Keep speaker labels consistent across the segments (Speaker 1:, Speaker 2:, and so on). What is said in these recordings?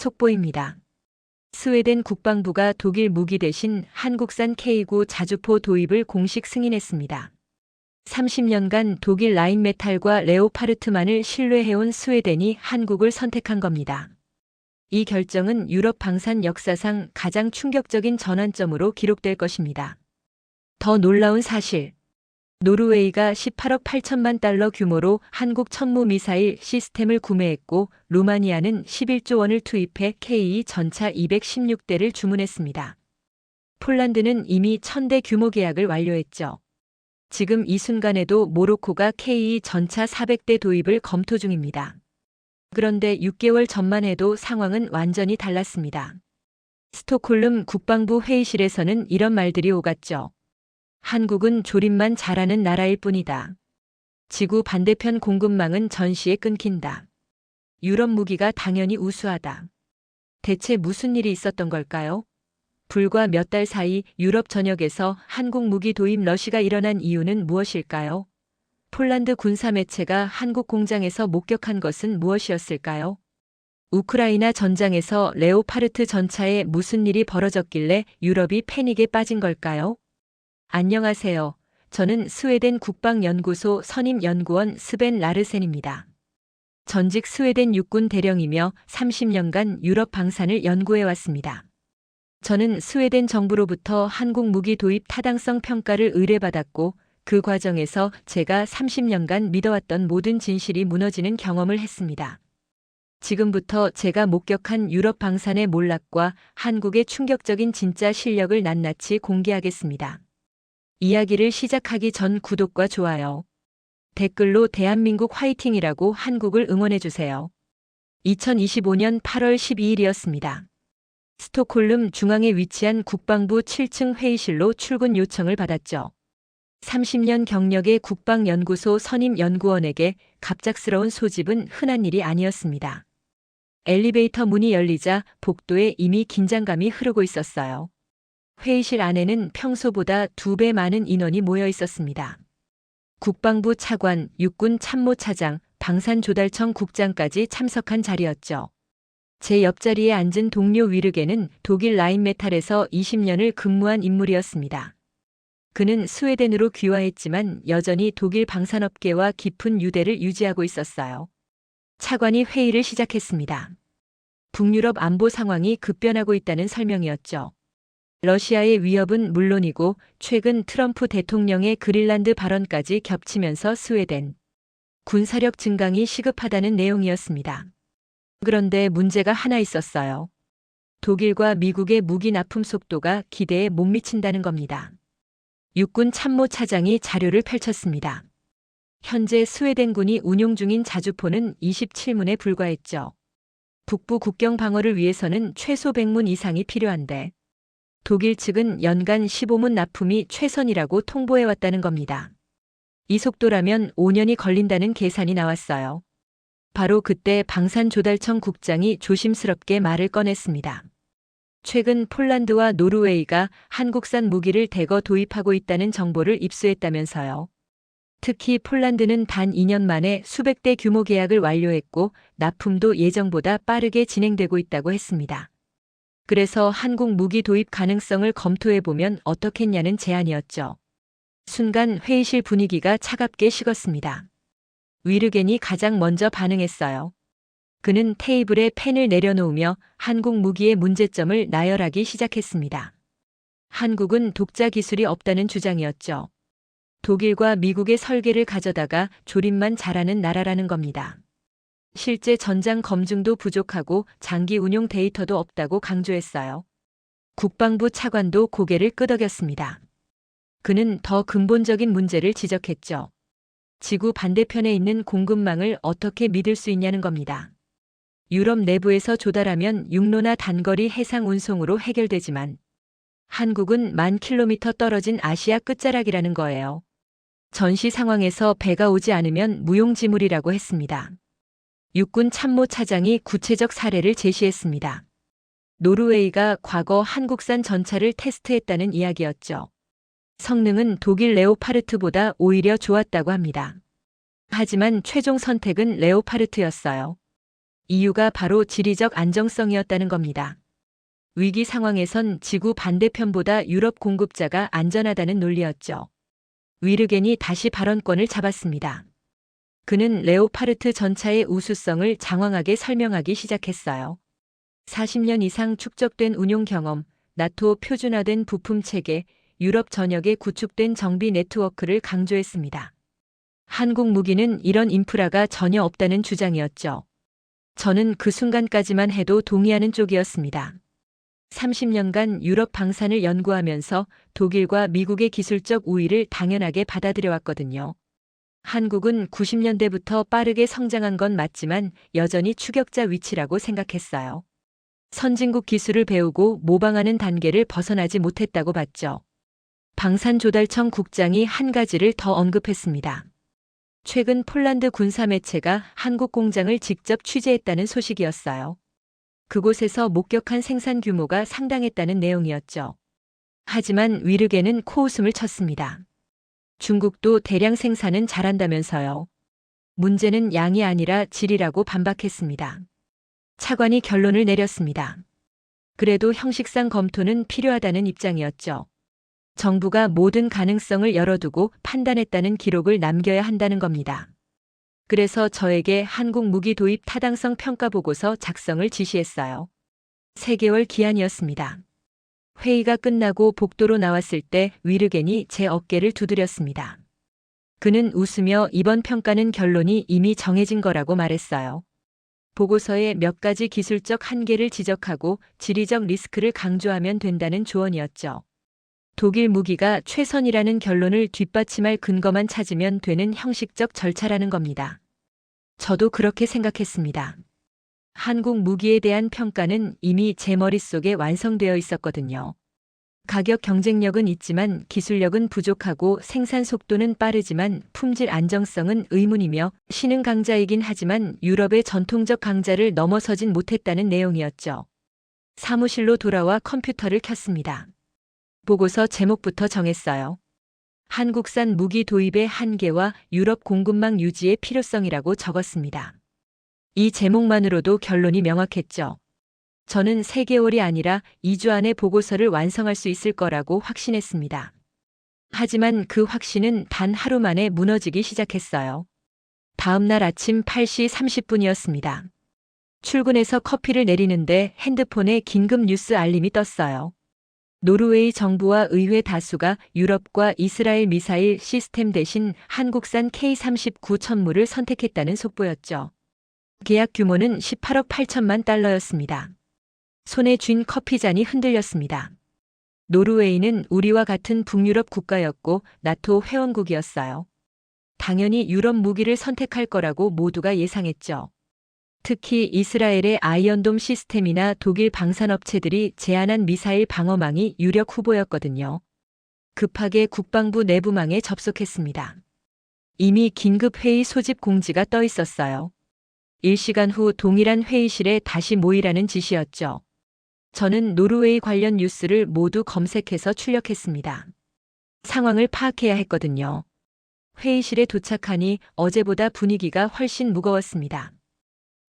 Speaker 1: 속보입니다. 스웨덴 국방부가 독일 무기 대신 한국산 K9 자주포 도입을 공식 승인했습니다. 30년간 독일 라인메탈과 레오파르트만을 신뢰해온 스웨덴이 한국을 선택한 겁니다. 이 결정은 유럽 방산 역사상 가장 충격적인 전환점으로 기록될 것입니다. 더 놀라운 사실. 노르웨이가 18억 8천만 달러 규모로 한국 천무 미사일 시스템을 구매했고 루마니아는 11조 원을 투입해 K2 전차 216대를 주문했습니다. 폴란드는 이미 1000대 규모 계약을 완료했죠. 지금 이 순간에도 모로코가 K2 전차 400대 도입을 검토 중입니다. 그런데 6개월 전만 해도 상황은 완전히 달랐습니다. 스톡홀름 국방부 회의실에서는 이런 말들이 오갔죠. 한국은 조립만 잘하는 나라일 뿐이다. 지구 반대편 공급망은 전시에 끊긴다. 유럽 무기가 당연히 우수하다. 대체 무슨 일이 있었던 걸까요? 불과 몇 달 사이 유럽 전역에서 한국 무기 도입 러시가 일어난 이유는 무엇일까요? 폴란드 군사 매체가 한국 공장에서 목격한 것은 무엇이었을까요? 우크라이나 전장에서 레오파르트 전차에 무슨 일이 벌어졌길래 유럽이 패닉에 빠진 걸까요? 안녕하세요. 저는 스웨덴 국방연구소 선임연구원 스벤 라르센입니다. 전직 스웨덴 육군 대령이며 30년간 유럽 방산을 연구해왔습니다. 저는 스웨덴 정부로부터 한국 무기 도입 타당성 평가를 의뢰받았고 그 과정에서 제가 30년간 믿어왔던 모든 진실이 무너지는 경험을 했습니다. 지금부터 제가 목격한 유럽 방산의 몰락과 한국의 충격적인 진짜 실력을 낱낱이 공개하겠습니다. 이야기를 시작하기 전 구독과 좋아요, 댓글로 대한민국 화이팅이라고 한국을 응원해주세요. 2025년 8월 12일이었습니다. 스톡홀름 중앙에 위치한 국방부 7층 회의실로 출근 요청을 받았죠. 30년 경력의 국방연구소 선임연구원에게 갑작스러운 소집은 흔한 일이 아니었습니다. 엘리베이터 문이 열리자 복도에 이미 긴장감이 흐르고 있었어요. 회의실 안에는 평소보다 2배 많은 인원이 모여 있었습니다. 국방부 차관, 육군 참모차장, 방산조달청 국장까지 참석한 자리였죠. 제 옆자리에 앉은 동료 위르게는 독일 라인메탈에서 20년을 근무한 인물이었습니다. 그는 스웨덴으로 귀화했지만 여전히 독일 방산업계와 깊은 유대를 유지하고 있었어요. 차관이 회의를 시작했습니다. 북유럽 안보 상황이 급변하고 있다는 설명이었죠. 러시아의 위협은 물론이고 최근 트럼프 대통령의 그린란드 발언까지 겹치면서 스웨덴 군사력 증강이 시급하다는 내용이었습니다. 그런데 문제가 하나 있었어요. 독일과 미국의 무기 납품 속도가 기대에 못 미친다는 겁니다. 육군 참모차장이 자료를 펼쳤습니다. 현재 스웨덴군이 운용 중인 자주포는 27문에 불과했죠. 북부 국경 방어를 위해서는 최소 100문 이상이 필요한데 독일 측은 연간 15문 납품이 최선이라고 통보해왔다는 겁니다. 이 속도라면 5년이 걸린다는 계산이 나왔어요. 바로 그때 방산조달청 국장이 조심스럽게 말을 꺼냈습니다. 최근 폴란드와 노르웨이가 한국산 무기를 대거 도입하고 있다는 정보를 입수했다면서요. 특히 폴란드는 단 2년 만에 수백 대 규모 계약을 완료했고 납품도 예정보다 빠르게 진행되고 있다고 했습니다. 그래서 한국 무기 도입 가능성을 검토해보면 어떻겠냐는 제안이었죠. 순간 회의실 분위기가 차갑게 식었습니다. 위르겐이 가장 먼저 반응했어요. 그는 테이블에 펜을 내려놓으며 한국 무기의 문제점을 나열하기 시작했습니다. 한국은 독자 기술이 없다는 주장이었죠. 독일과 미국의 설계를 가져다가 조립만 잘하는 나라라는 겁니다. 실제 전장 검증도 부족하고 장기 운용 데이터도 없다고 강조했어요. 국방부 차관도 고개를 끄덕였습니다. 그는 더 근본적인 문제를 지적했죠. 지구 반대편에 있는 공급망을 어떻게 믿을 수 있냐는 겁니다. 유럽 내부에서 조달하면 육로나 단거리 해상 운송으로 해결되지만 한국은 10,000km 떨어진 아시아 끝자락이라는 거예요. 전시 상황에서 배가 오지 않으면 무용지물이라고 했습니다. 육군 참모차장이 구체적 사례를 제시했습니다. 노르웨이가 과거 한국산 전차를 테스트했다는 이야기였죠. 성능은 독일 레오파르트보다 오히려 좋았다고 합니다. 하지만 최종 선택은 레오파르트였어요. 이유가 바로 지리적 안정성이었다는 겁니다. 위기 상황에선 지구 반대편보다 유럽 공급자가 안전하다는 논리였죠. 위르겐이 다시 발언권을 잡았습니다. 그는 레오파르트 전차의 우수성을 장황하게 설명하기 시작했어요. 40년 이상 축적된 운용 경험, 나토 표준화된 부품 체계, 유럽 전역에 구축된 정비 네트워크를 강조했습니다. 한국 무기는 이런 인프라가 전혀 없다는 주장이었죠. 저는 그 순간까지만 해도 동의하는 쪽이었습니다. 30년간 유럽 방산을 연구하면서 독일과 미국의 기술적 우위를 당연하게 받아들여왔거든요. 한국은 90년대부터 빠르게 성장한 건 맞지만 여전히 추격자 위치라고 생각했어요. 선진국 기술을 배우고 모방하는 단계를 벗어나지 못했다고 봤죠. 방산조달청 국장이 한 가지를 더 언급했습니다. 최근 폴란드 군사 매체가 한국 공장을 직접 취재했다는 소식이었어요. 그곳에서 목격한 생산 규모가 상당했다는 내용이었죠. 하지만 위르겐은 코웃음을 쳤습니다. 중국도 대량 생산은 잘한다면서요. 문제는 양이 아니라 질이라고 반박했습니다. 차관이 결론을 내렸습니다. 그래도 형식상 검토는 필요하다는 입장이었죠. 정부가 모든 가능성을 열어두고 판단했다는 기록을 남겨야 한다는 겁니다. 그래서 저에게 한국 무기 도입 타당성 평가 보고서 작성을 지시했어요. 3개월 기한이었습니다. 회의가 끝나고 복도로 나왔을 때 위르겐이 제 어깨를 두드렸습니다. 그는 웃으며 이번 평가는 결론이 이미 정해진 거라고 말했어요. 보고서에 몇 가지 기술적 한계를 지적하고 지리적 리스크를 강조하면 된다는 조언이었죠. 독일 무기가 최선이라는 결론을 뒷받침할 근거만 찾으면 되는 형식적 절차라는 겁니다. 저도 그렇게 생각했습니다. 한국 무기에 대한 평가는 이미 제 머릿속에 완성되어 있었거든요. 가격 경쟁력은 있지만 기술력은 부족하고 생산 속도는 빠르지만 품질 안정성은 의문이며 신흥 강자이긴 하지만 유럽의 전통적 강자를 넘어서진 못했다는 내용이었죠. 사무실로 돌아와 컴퓨터를 켰습니다. 보고서 제목부터 정했어요. 한국산 무기 도입의 한계와 유럽 공급망 유지의 필요성이라고 적었습니다. 이 제목만으로도 결론이 명확했죠. 저는 3개월이 아니라 2주 안에 보고서를 완성할 수 있을 거라고 확신했습니다. 하지만 그 확신은 단 하루 만에 무너지기 시작했어요. 다음 날 아침 8시 30분이었습니다. 출근해서 커피를 내리는데 핸드폰에 긴급 뉴스 알림이 떴어요. 노르웨이 정부와 의회 다수가 유럽과 이스라엘 미사일 시스템 대신 한국산 K-39 천무를 선택했다는 속보였죠. 계약 규모는 18억 8천만 달러였습니다. 손에 쥔 커피잔이 흔들렸습니다. 노르웨이는 우리와 같은 북유럽 국가였고 나토 회원국이었어요. 당연히 유럽 무기를 선택할 거라고 모두가 예상했죠. 특히 이스라엘의 아이언돔 시스템이나 독일 방산업체들이 제안한 미사일 방어망이 유력 후보였거든요. 급하게 국방부 내부망에 접속했습니다. 이미 긴급 회의 소집 공지가 떠 있었어요. 1시간 후 동일한 회의실에 다시 모이라는 지시였죠. 저는 노르웨이 관련 뉴스를 모두 검색해서 출력했습니다. 상황을 파악해야 했거든요. 회의실에 도착하니 어제보다 분위기가 훨씬 무거웠습니다.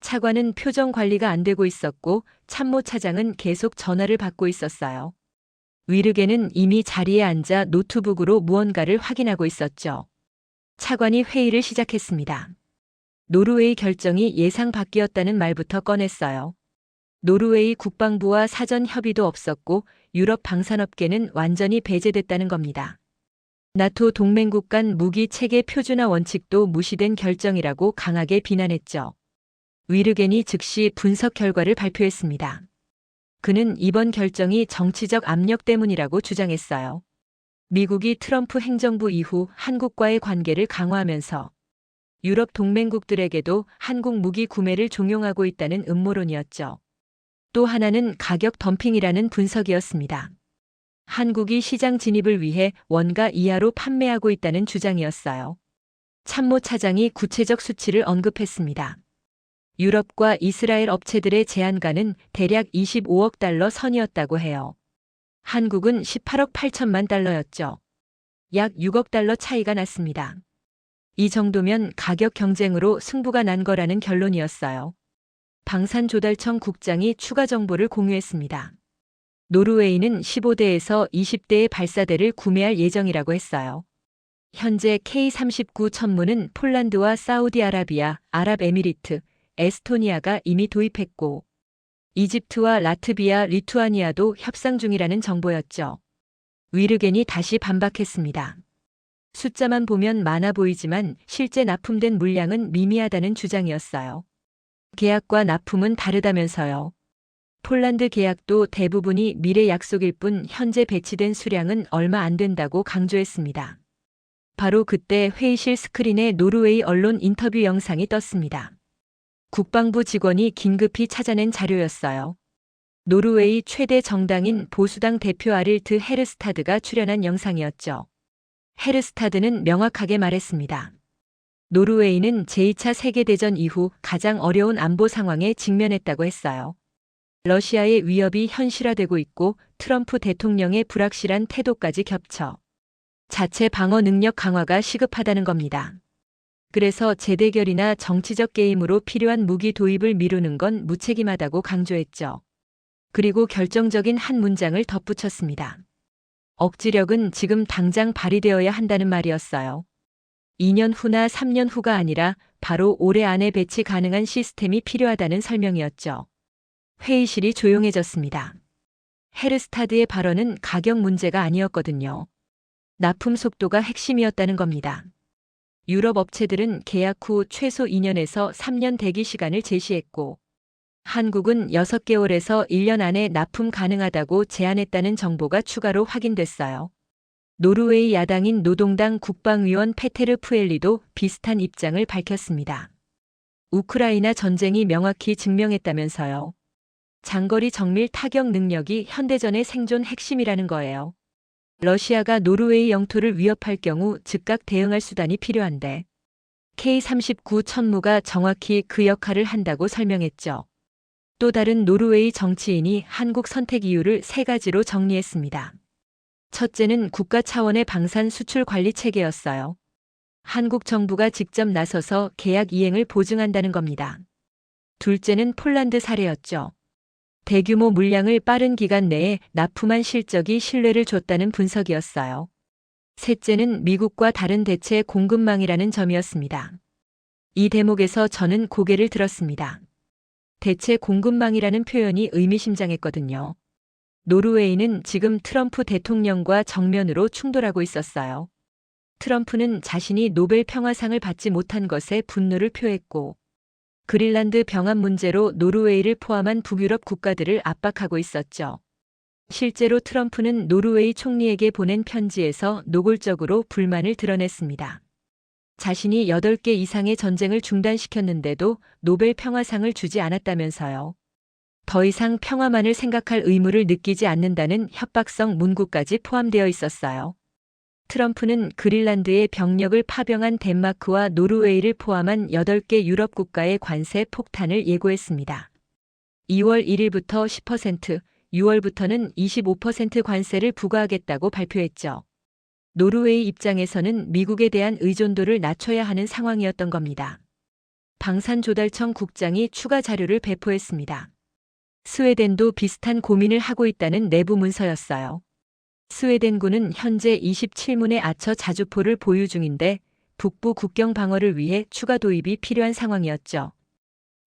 Speaker 1: 차관은 표정 관리가 안 되고 있었고 참모 차장은 계속 전화를 받고 있었어요. 위르겐은 이미 자리에 앉아 노트북으로 무언가를 확인하고 있었죠. 차관이 회의를 시작했습니다. 노르웨이 결정이 예상 밖이었다는 말부터 꺼냈어요. 노르웨이 국방부와 사전 협의도 없었고 유럽 방산업계는 완전히 배제됐다는 겁니다. 나토 동맹국 간 무기 체계 표준화 원칙도 무시된 결정이라고 강하게 비난했죠. 위르겐이 즉시 분석 결과를 발표했습니다. 그는 이번 결정이 정치적 압력 때문이라고 주장했어요. 미국이 트럼프 행정부 이후 한국과의 관계를 강화하면서 유럽 동맹국들에게도 한국 무기 구매를 종용하고 있다는 음모론이었죠. 또 하나는 가격 덤핑이라는 분석이었습니다. 한국이 시장 진입을 위해 원가 이하로 판매하고 있다는 주장이었어요. 참모 차장이 구체적 수치를 언급했습니다. 유럽과 이스라엘 업체들의 제안가는 대략 25억 달러 선이었다고 해요. 한국은 18억 8천만 달러였죠. 약 6억 달러 차이가 났습니다. 이 정도면 가격 경쟁으로 승부가 난 거라는 결론이었어요. 방산조달청 국장이 추가 정보를 공유했습니다. 노르웨이는 15대에서 20대의 발사대를 구매할 예정이라고 했어요. 현재 K-39 천무는 폴란드와 사우디아라비아, 아랍에미리트, 에스토니아가 이미 도입했고 이집트와 라트비아, 리투아니아도 협상 중이라는 정보였죠. 위르겐이 다시 반박했습니다. 숫자만 보면 많아 보이지만 실제 납품된 물량은 미미하다는 주장이었어요. 계약과 납품은 다르다면서요. 폴란드 계약도 대부분이 미래 약속일 뿐 현재 배치된 수량은 얼마 안 된다고 강조했습니다. 바로 그때 회의실 스크린에 노르웨이 언론 인터뷰 영상이 떴습니다. 국방부 직원이 긴급히 찾아낸 자료였어요. 노르웨이 최대 정당인 보수당 대표 아릴트 헤르스타드가 출연한 영상이었죠. 헤르스타드는 명확하게 말했습니다. 노르웨이는 제2차 세계대전 이후 가장 어려운 안보 상황에 직면했다고 했어요. 러시아의 위협이 현실화되고 있고 트럼프 대통령의 불확실한 태도까지 겹쳐 자체 방어 능력 강화가 시급하다는 겁니다. 그래서 재대결이나 정치적 게임으로 필요한 무기 도입을 미루는 건 무책임하다고 강조했죠. 그리고 결정적인 한 문장을 덧붙였습니다. 억지력은 지금 당장 발휘되어야 한다는 말이었어요. 2년 후나 3년 후가 아니라 바로 올해 안에 배치 가능한 시스템이 필요하다는 설명이었죠. 회의실이 조용해졌습니다. 헤르스타드의 발언은 가격 문제가 아니었거든요. 납품 속도가 핵심이었다는 겁니다. 유럽 업체들은 계약 후 최소 2년에서 3년 대기 시간을 제시했고 한국은 6개월에서 1년 안에 납품 가능하다고 제안했다는 정보가 추가로 확인됐어요. 노르웨이 야당인 노동당 국방위원 페테르 푸엘리도 비슷한 입장을 밝혔습니다. 우크라이나 전쟁이 명확히 증명했다면서요. 장거리 정밀 타격 능력이 현대전의 생존 핵심이라는 거예요. 러시아가 노르웨이 영토를 위협할 경우 즉각 대응할 수단이 필요한데 K-39 천무가 정확히 그 역할을 한다고 설명했죠. 또 다른 노르웨이 정치인이 한국 선택 이유를 3가지로 정리했습니다. 첫째는 국가 차원의 방산 수출 관리 체계였어요. 한국 정부가 직접 나서서 계약 이행을 보증한다는 겁니다. 둘째는 폴란드 사례였죠. 대규모 물량을 빠른 기간 내에 납품한 실적이 신뢰를 줬다는 분석이었어요. 셋째는 미국과 다른 대체 공급망이라는 점이었습니다. 이 대목에서 저는 고개를 들었습니다. 대체 공급망이라는 표현이 의미심장했거든요. 노르웨이는 지금 트럼프 대통령과 정면으로 충돌하고 있었어요. 트럼프는 자신이 노벨 평화상을 받지 못한 것에 분노를 표했고 그린란드 병합 문제로 노르웨이를 포함한 북유럽 국가들을 압박하고 있었죠. 실제로 트럼프는 노르웨이 총리에게 보낸 편지에서 노골적으로 불만을 드러냈습니다. 자신이 8개 이상의 전쟁을 중단시켰는데도 노벨 평화상을 주지 않았다면서요. 더 이상 평화만을 생각할 의무를 느끼지 않는다는 협박성 문구까지 포함되어 있었어요. 트럼프는 그린란드에 병력을 파병한 덴마크와 노르웨이를 포함한 8개 유럽 국가의 관세 폭탄을 예고했습니다. 2월 1일부터 10%, 6월부터는 25% 관세를 부과하겠다고 발표했죠. 노르웨이 입장에서는 미국에 대한 의존도를 낮춰야 하는 상황이었던 겁니다. 방산조달청 국장이 추가 자료를 배포했습니다. 스웨덴도 비슷한 고민을 하고 있다는 내부 문서였어요. 스웨덴군은 현재 27문의 아처 자주포를 보유 중인데 북부 국경 방어를 위해 추가 도입이 필요한 상황이었죠.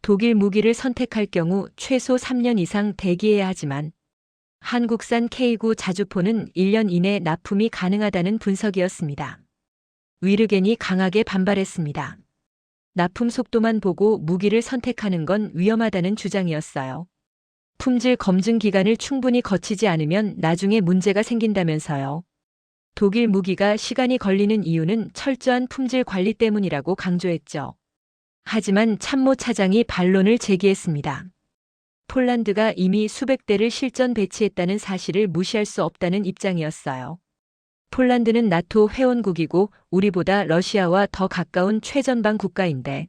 Speaker 1: 독일 무기를 선택할 경우 최소 3년 이상 대기해야 하지만 한국산 K9 자주포는 1년 이내 납품이 가능하다는 분석이었습니다. 위르겐이 강하게 반발했습니다. 납품 속도만 보고 무기를 선택하는 건 위험하다는 주장이었어요. 품질 검증 기간을 충분히 거치지 않으면 나중에 문제가 생긴다면서요. 독일 무기가 시간이 걸리는 이유는 철저한 품질 관리 때문이라고 강조했죠. 하지만 참모 차장이 반론을 제기했습니다. 폴란드가 이미 수백 대를 실전 배치했다는 사실을 무시할 수 없다는 입장이었어요. 폴란드는 나토 회원국이고 우리보다 러시아와 더 가까운 최전방 국가인데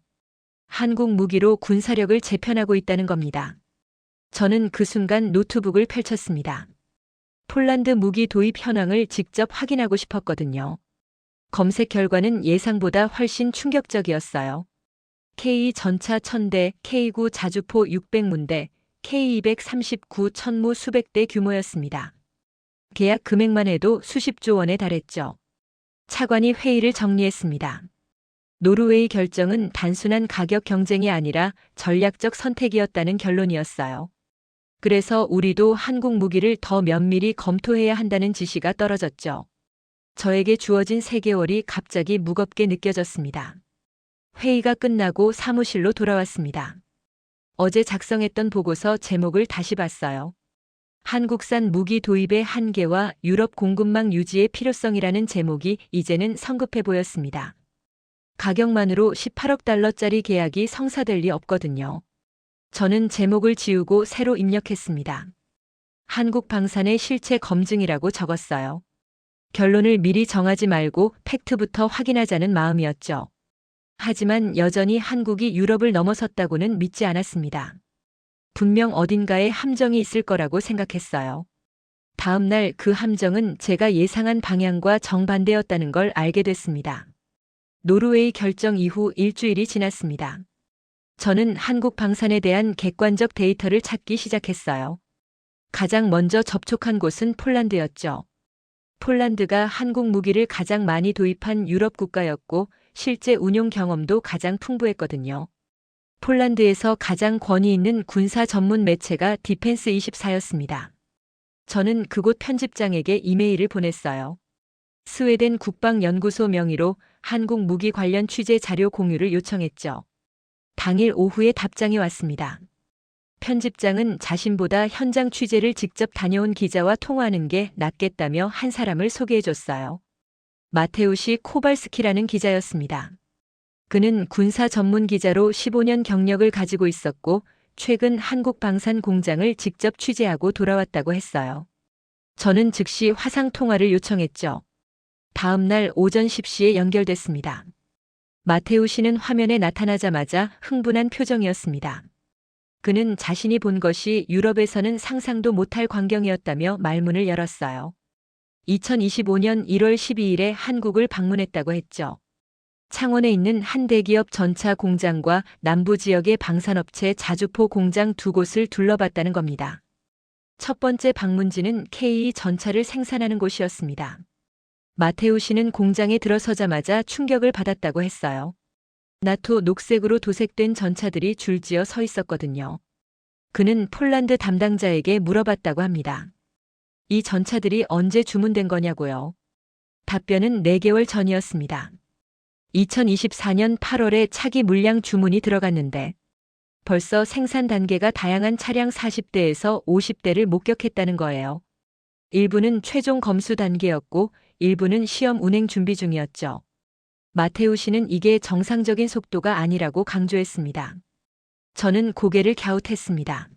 Speaker 1: 한국 무기로 군사력을 재편하고 있다는 겁니다. 저는 그 순간 노트북을 펼쳤습니다. 폴란드 무기 도입 현황을 직접 확인하고 싶었거든요. 검색 결과는 예상보다 훨씬 충격적이었어요. K 전차 1000대, K9 자주포 600문대, K239 천무 수백 대 규모였습니다. 계약 금액만 해도 수십조 원에 달했죠. 차관이 회의를 정리했습니다. 노르웨이 결정은 단순한 가격 경쟁이 아니라 전략적 선택이었다는 결론이었어요. 그래서 우리도 한국 무기를 더 면밀히 검토해야 한다는 지시가 떨어졌죠. 저에게 주어진 3개월이 갑자기 무겁게 느껴졌습니다. 회의가 끝나고 사무실로 돌아왔습니다. 어제 작성했던 보고서 제목을 다시 봤어요. 한국산 무기 도입의 한계와 유럽 공급망 유지의 필요성이라는 제목이 이제는 성급해 보였습니다. 가격만으로 18억 달러짜리 계약이 성사될 리 없거든요. 저는 제목을 지우고 새로 입력했습니다. 한국 방산의 실체 검증이라고 적었어요. 결론을 미리 정하지 말고 팩트부터 확인하자는 마음이었죠. 하지만 여전히 한국이 유럽을 넘어섰다고는 믿지 않았습니다. 분명 어딘가에 함정이 있을 거라고 생각했어요. 다음 날 그 함정은 제가 예상한 방향과 정반대였다는 걸 알게 됐습니다. 노르웨이 결정 이후 일주일이 지났습니다. 저는 한국 방산에 대한 객관적 데이터를 찾기 시작했어요. 가장 먼저 접촉한 곳은 폴란드였죠. 폴란드가 한국 무기를 가장 많이 도입한 유럽 국가였고 실제 운용 경험도 가장 풍부했거든요. 폴란드에서 가장 권위 있는 군사 전문 매체가 디펜스24였습니다. 저는 그곳 편집장에게 이메일을 보냈어요. 스웨덴 국방연구소 명의로 한국 무기 관련 취재 자료 공유를 요청했죠. 당일 오후에 답장이 왔습니다. 편집장은 자신보다 현장 취재를 직접 다녀온 기자와 통화하는 게 낫겠다며 한 사람을 소개해줬어요. 마테우시 코발스키라는 기자였습니다. 그는 군사 전문 기자로 15년 경력을 가지고 있었고 최근 한국 방산 공장을 직접 취재하고 돌아왔다고 했어요. 저는 즉시 화상 통화를 요청했죠. 다음 날 오전 10시에 연결됐습니다. 마테우시는 화면에 나타나자마자 흥분한 표정이었습니다. 그는 자신이 본 것이 유럽에서는 상상도 못할 광경이었다며 말문을 열었어요. 2025년 1월 12일에 한국을 방문했다고 했죠. 창원에 있는 한 대기업 전차 공장과 남부 지역의 방산업체 자주포 공장 2곳을 둘러봤다는 겁니다. 첫 번째 방문지는 K 전차를 생산하는 곳이었습니다. 마테우시는 공장에 들어서자마자 충격을 받았다고 했어요. 나토 녹색으로 도색된 전차들이 줄지어 서 있었거든요. 그는 폴란드 담당자에게 물어봤다고 합니다. 이 전차들이 언제 주문된 거냐고요. 답변은 4개월 전이었습니다. 2024년 8월에 차기 물량 주문이 들어갔는데 벌써 생산 단계가 다양한 차량 40대에서 50대를 목격했다는 거예요. 일부는 최종 검수 단계였고 일부는 시험 운행 준비 중이었죠. 마테우시는 이게 정상적인 속도가 아니라고 강조했습니다. 저는 고개를 갸웃했습니다.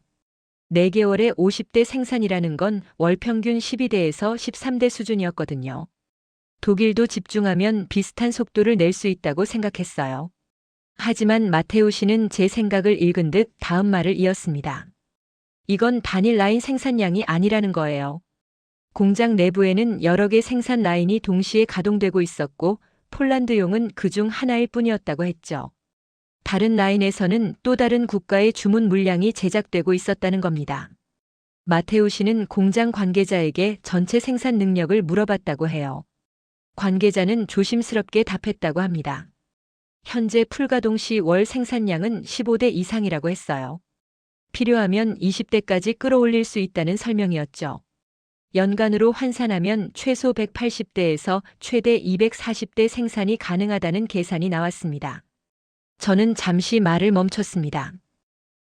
Speaker 1: 4개월에 50대 생산이라는 건 월 평균 12대에서 13대 수준이었거든요. 독일도 집중하면 비슷한 속도를 낼 수 있다고 생각했어요. 하지만 마테우시는 제 생각을 읽은 듯 다음 말을 이었습니다. 이건 단일 라인 생산량이 아니라는 거예요. 공장 내부에는 여러 개 생산 라인이 동시에 가동되고 있었고 폴란드용은 그중 하나일 뿐이었다고 했죠. 다른 라인에서는 또 다른 국가의 주문 물량이 제작되고 있었다는 겁니다. 마테우시는 공장 관계자에게 전체 생산 능력을 물어봤다고 해요. 관계자는 조심스럽게 답했다고 합니다. 현재 풀가동 시 월 생산량은 15대 이상이라고 했어요. 필요하면 20대까지 끌어올릴 수 있다는 설명이었죠. 연간으로 환산하면 최소 180대에서 최대 240대 생산이 가능하다는 계산이 나왔습니다. 저는 잠시 말을 멈췄습니다.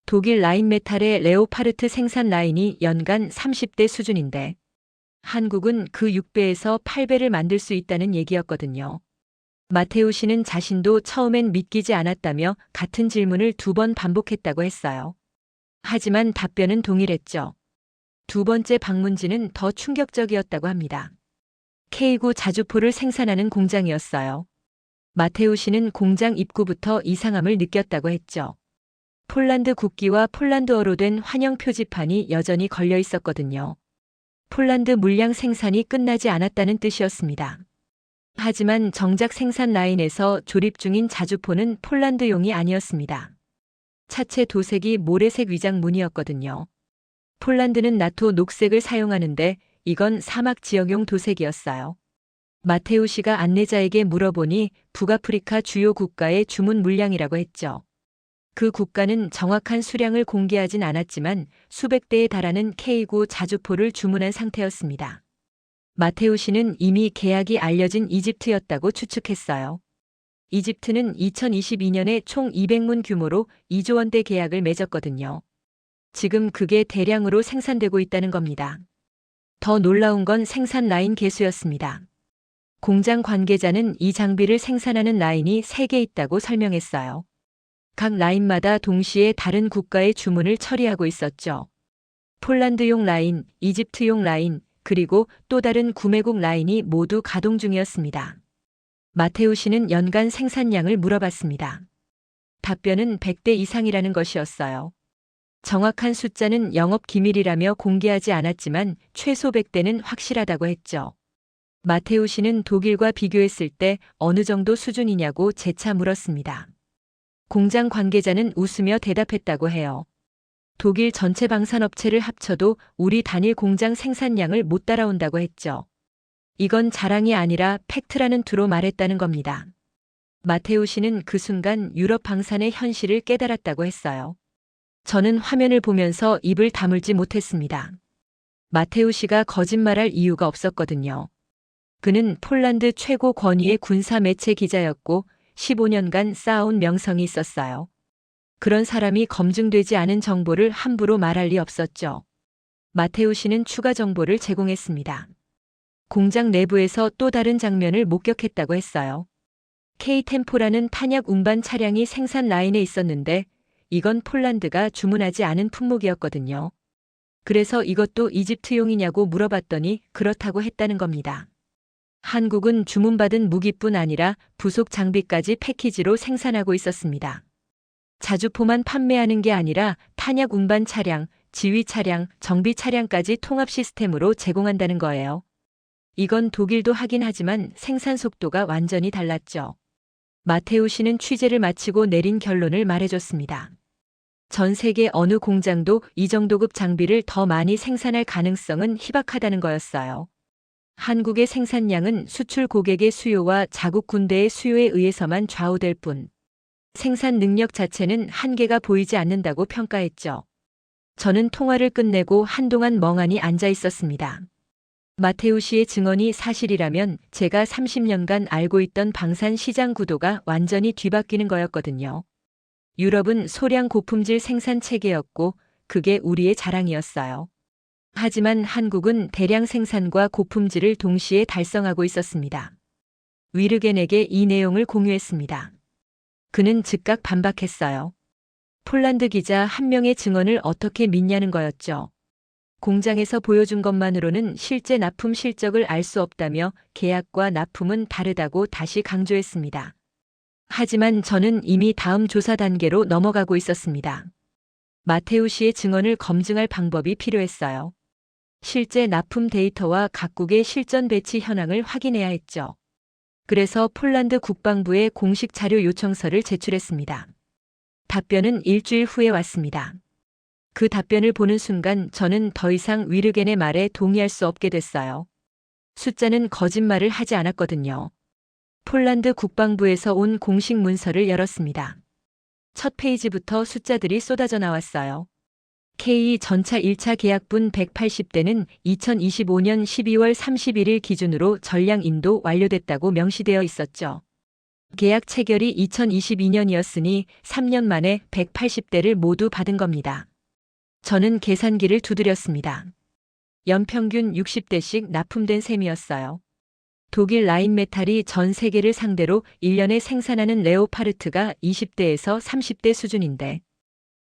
Speaker 1: 독일 라인메탈의 레오파르트 생산 라인이 연간 30대 수준인데 한국은 그 6배에서 8배를 만들 수 있다는 얘기였거든요. 마테우시는 자신도 처음엔 믿기지 않았다며 같은 질문을 2번 반복했다고 했어요. 하지만 답변은 동일했죠. 2번째 방문지는 더 충격적이었다고 합니다. K9 자주포를 생산하는 공장이었어요. 마테우시는 공장 입구부터 이상함을 느꼈다고 했죠. 폴란드 국기와 폴란드어로 된 환영 표지판이 여전히 걸려 있었거든요. 폴란드 물량 생산이 끝나지 않았다는 뜻이었습니다. 하지만 정작 생산 라인에서 조립 중인 자주포는 폴란드용이 아니었습니다. 차체 도색이 모래색 위장문이었거든요. 폴란드는 나토 녹색을 사용하는데 이건 사막 지역용 도색이었어요. 마테우 씨가 안내자에게 물어보니 북아프리카 주요 국가의 주문 물량이라고 했죠. 그 국가는 정확한 수량을 공개하진 않았지만 수백 대에 달하는 K9 자주포를 주문한 상태였습니다. 마테우 씨는 이미 계약이 알려진 이집트였다고 추측했어요. 이집트는 2022년에 총 200문 규모로 2조 원대 계약을 맺었거든요. 지금 그게 대량으로 생산되고 있다는 겁니다. 더 놀라운 건 생산 라인 개수였습니다. 공장 관계자는 이 장비를 생산하는 라인이 3개 있다고 설명했어요. 각 라인마다 동시에 다른 국가의 주문을 처리하고 있었죠. 폴란드용 라인, 이집트용 라인, 그리고 또 다른 구매국 라인이 모두 가동 중이었습니다. 마테우 씨는 연간 생산량을 물어봤습니다. 답변은 100대 이상이라는 것이었어요. 정확한 숫자는 영업 기밀이라며 공개하지 않았지만 최소 100대는 확실하다고 했죠. 마테우 씨는 독일과 비교했을 때 어느 정도 수준이냐고 재차 물었습니다. 공장 관계자는 웃으며 대답했다고 해요. 독일 전체 방산업체를 합쳐도 우리 단일 공장 생산량을 못 따라온다고 했죠. 이건 자랑이 아니라 팩트라는 투로 말했다는 겁니다. 마테우 씨는 그 순간 유럽 방산의 현실을 깨달았다고 했어요. 저는 화면을 보면서 입을 다물지 못했습니다. 마테우 씨가 거짓말할 이유가 없었거든요. 그는 폴란드 최고 권위의 군사 매체 기자였고 15년간 쌓아온 명성이 있었어요. 그런 사람이 검증되지 않은 정보를 함부로 말할 리 없었죠. 마테우 씨는 추가 정보를 제공했습니다. 공장 내부에서 또 다른 장면을 목격했다고 했어요. K-템포라는 탄약 운반 차량이 생산 라인에 있었는데 이건 폴란드가 주문하지 않은 품목이었거든요. 그래서 이것도 이집트용이냐고 물어봤더니 그렇다고 했다는 겁니다. 한국은 주문받은 무기뿐 아니라 부속 장비까지 패키지로 생산하고 있었습니다. 자주포만 판매하는 게 아니라 탄약 운반 차량, 지휘 차량, 정비 차량까지 통합 시스템으로 제공한다는 거예요. 이건 독일도 하긴 하지만 생산 속도가 완전히 달랐죠. 마테우 씨는 취재를 마치고 내린 결론을 말해줬습니다. 전 세계 어느 공장도 이 정도급 장비를 더 많이 생산할 가능성은 희박하다는 거였어요. 한국의 생산량은 수출 고객의 수요와 자국 군대의 수요에 의해서만 좌우될 뿐, 생산 능력 자체는 한계가 보이지 않는다고 평가했죠. 저는 통화를 끝내고 한동안 멍하니 앉아 있었습니다. 마테우 씨의 증언이 사실이라면 제가 30년간 알고 있던 방산 시장 구도가 완전히 뒤바뀌는 거였거든요. 유럽은 소량 고품질 생산 체계였고 그게 우리의 자랑이었어요. 하지만 한국은 대량 생산과 고품질을 동시에 달성하고 있었습니다. 위르겐에게 이 내용을 공유했습니다. 그는 즉각 반박했어요. 폴란드 기자 한 명의 증언을 어떻게 믿냐는 거였죠. 공장에서 보여준 것만으로는 실제 납품 실적을 알 수 없다며 계약과 납품은 다르다고 다시 강조했습니다. 하지만 저는 이미 다음 조사 단계로 넘어가고 있었습니다. 마테우 씨의 증언을 검증할 방법이 필요했어요. 실제 납품 데이터와 각국의 실전 배치 현황을 확인해야 했죠. 그래서 폴란드 국방부에 공식 자료 요청서를 제출했습니다. 답변은 일주일 후에 왔습니다. 그 답변을 보는 순간 저는 더 이상 위르겐의 말에 동의할 수 없게 됐어요. 숫자는 거짓말을 하지 않았거든요. 폴란드 국방부에서 온 공식 문서를 열었습니다. 첫 페이지부터 숫자들이 쏟아져 나왔어요. K 전차 1차 계약분 180대는 2025년 12월 31일 기준으로 전량 인도 완료됐다고 명시되어 있었죠. 계약 체결이 2022년이었으니 3년 만에 180대를 모두 받은 겁니다. 저는 계산기를 두드렸습니다. 연평균 60대씩 납품된 셈이었어요. 독일 라인메탈이 전 세계를 상대로 1년에 생산하는 레오파르트가 20대에서 30대 수준인데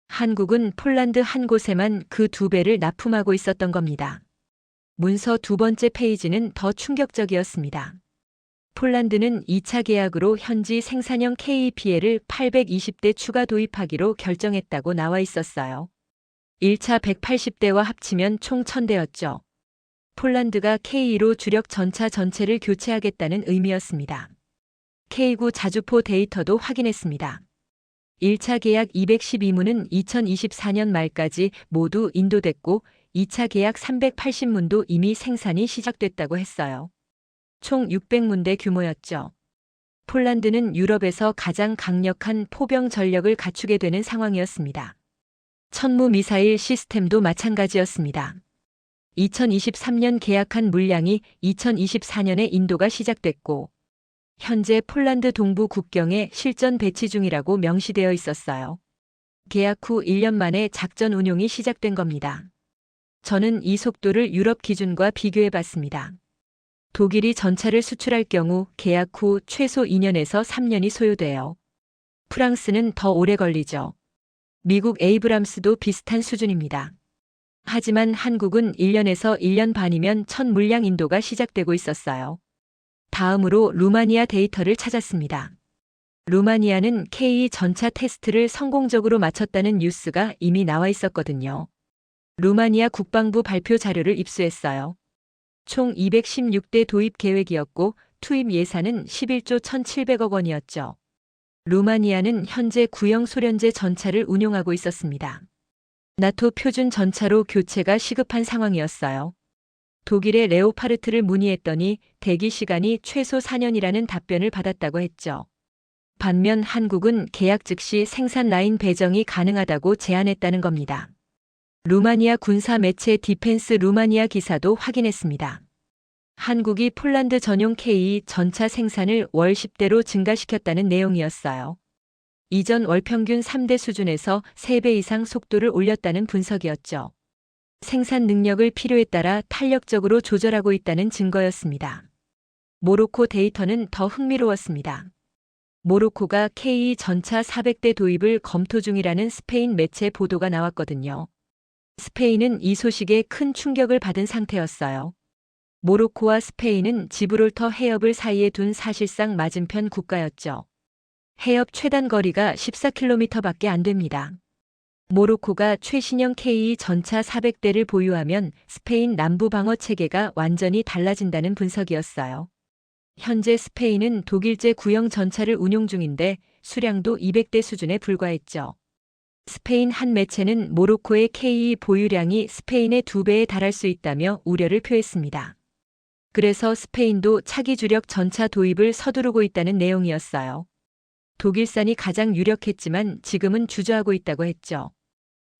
Speaker 1: 한국은 폴란드 한 곳에만 그 2배를 납품하고 있었던 겁니다. 문서 두 번째 페이지는 더 충격적이었습니다. 폴란드는 2차 계약으로 현지 생산형 KPL을 820대 추가 도입하기로 결정했다고 나와 있었어요. 1차 180대와 합치면 총 1000대였죠. 폴란드가 K2로 주력 전차 전체를 교체하겠다는 의미였습니다. K9 자주포 데이터도 확인했습니다. 1차 계약 212문은 2024년 말까지 모두 인도됐고 2차 계약 380문도 이미 생산이 시작됐다고 했어요. 총 600문대 규모였죠. 폴란드는 유럽에서 가장 강력한 포병 전력을 갖추게 되는 상황이었습니다. 천무 미사일 시스템도 마찬가지였습니다. 2023년 계약한 물량이 2024년에 인도가 시작됐고 현재 폴란드 동부 국경에 실전 배치 중이라고 명시되어 있었어요. 계약 후 1년 만에 작전 운용이 시작된 겁니다. 저는 이 속도를 유럽 기준과 비교해 봤습니다. 독일이 전차를 수출할 경우 계약 후 최소 2년에서 3년이 소요돼요. 프랑스는 더 오래 걸리죠. 미국 에이브람스도 비슷한 수준입니다. 하지만 한국은 1년에서 1년 반이면 첫 물량 인도가 시작되고 있었어요. 다음으로 루마니아 데이터를 찾았습니다. 루마니아는 K2 전차 테스트를 성공적으로 마쳤다는 뉴스가 이미 나와 있었거든요. 루마니아 국방부 발표 자료를 입수했어요. 총 216대 도입 계획이었고 투입 예산은 11조 1,700억 원이었죠. 루마니아는 현재 구형 소련제 전차를 운용하고 있었습니다. 나토 표준 전차로 교체가 시급한 상황이었어요. 독일의 레오파르트를 문의했더니 대기 시간이 최소 4년이라는 답변을 받았다고 했죠. 반면 한국은 계약 즉시 생산 라인 배정이 가능하다고 제안했다는 겁니다. 루마니아 군사 매체 디펜스 루마니아 기사도 확인했습니다. 한국이 폴란드 전용 K2 전차 생산을 월 10대로 증가시켰다는 내용이었어요. 이전 월 평균 3대 수준에서 3배 이상 속도를 올렸다는 분석이었죠. 생산 능력을 필요에 따라 탄력적으로 조절하고 있다는 증거였습니다. 모로코 데이터는 더 흥미로웠습니다. 모로코가 K2 전차 400대 도입을 검토 중이라는 스페인 매체 보도가 나왔거든요. 스페인은 이 소식에 큰 충격을 받은 상태였어요. 모로코와 스페인은 지브롤터 해협을 사이에 둔 사실상 맞은편 국가였죠. 해협 최단 거리가 14km밖에 안 됩니다. 모로코가 최신형 K2 전차 400대를 보유하면 스페인 남부 방어 체계가 완전히 달라진다는 분석이었어요. 현재 스페인은 독일제 구형 전차를 운용 중인데 수량도 200대 수준에 불과했죠. 스페인 한 매체는 모로코의 K2 보유량이 스페인의 2배에 달할 수 있다며 우려를 표했습니다. 그래서 스페인도 차기 주력 전차 도입을 서두르고 있다는 내용이었어요. 독일산이 가장 유력했지만 지금은 주저하고 있다고 했죠.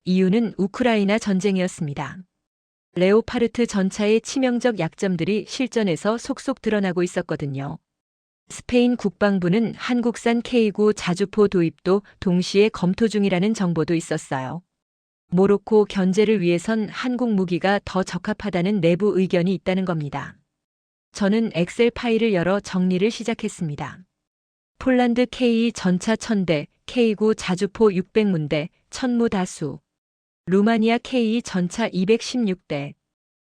Speaker 1: 이유는 우크라이나 전쟁이었습니다. 레오파르트 전차의 치명적 약점들이 실전에서 속속 드러나고 있었거든요. 스페인 국방부는 한국산 K9 자주포 도입도 동시에 검토 중이라는 정보도 있었어요. 모로코 견제를 위해선 한국 무기가 더 적합하다는 내부 의견이 있다는 겁니다. 저는 엑셀 파일을 열어 정리를 시작했습니다. 폴란드 K2 전차 1000대, K9 자주포 600문대, 천무 다수. 루마니아 K2 전차 216대.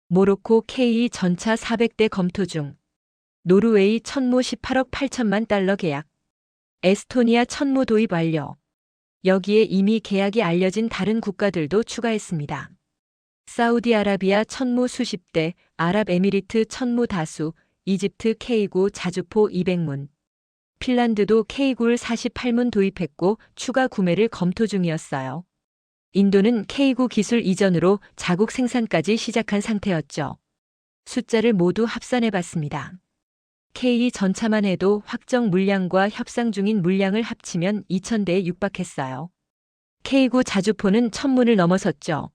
Speaker 1: 모로코 K2 전차 400대 검토 중. 노르웨이 천무 18억 8천만 달러 계약. 에스토니아 천무 도입 완료. 여기에 이미 계약이 알려진 다른 국가들도 추가했습니다. 사우디아라비아 천무 수십 대, 아랍에미리트 천무 다수, 이집트 K9 자주포 200문. 핀란드도 K9를 48문 도입했고 추가 구매를 검토 중이었어요. 인도는 K9 기술 이전으로 자국 생산까지 시작한 상태였죠. 숫자를 모두 합산해 봤습니다. K2 전차만 해도 확정 물량과 협상 중인 물량을 합치면 2,000대에 육박했어요. K9 자주포는 1,000문을 넘어섰죠.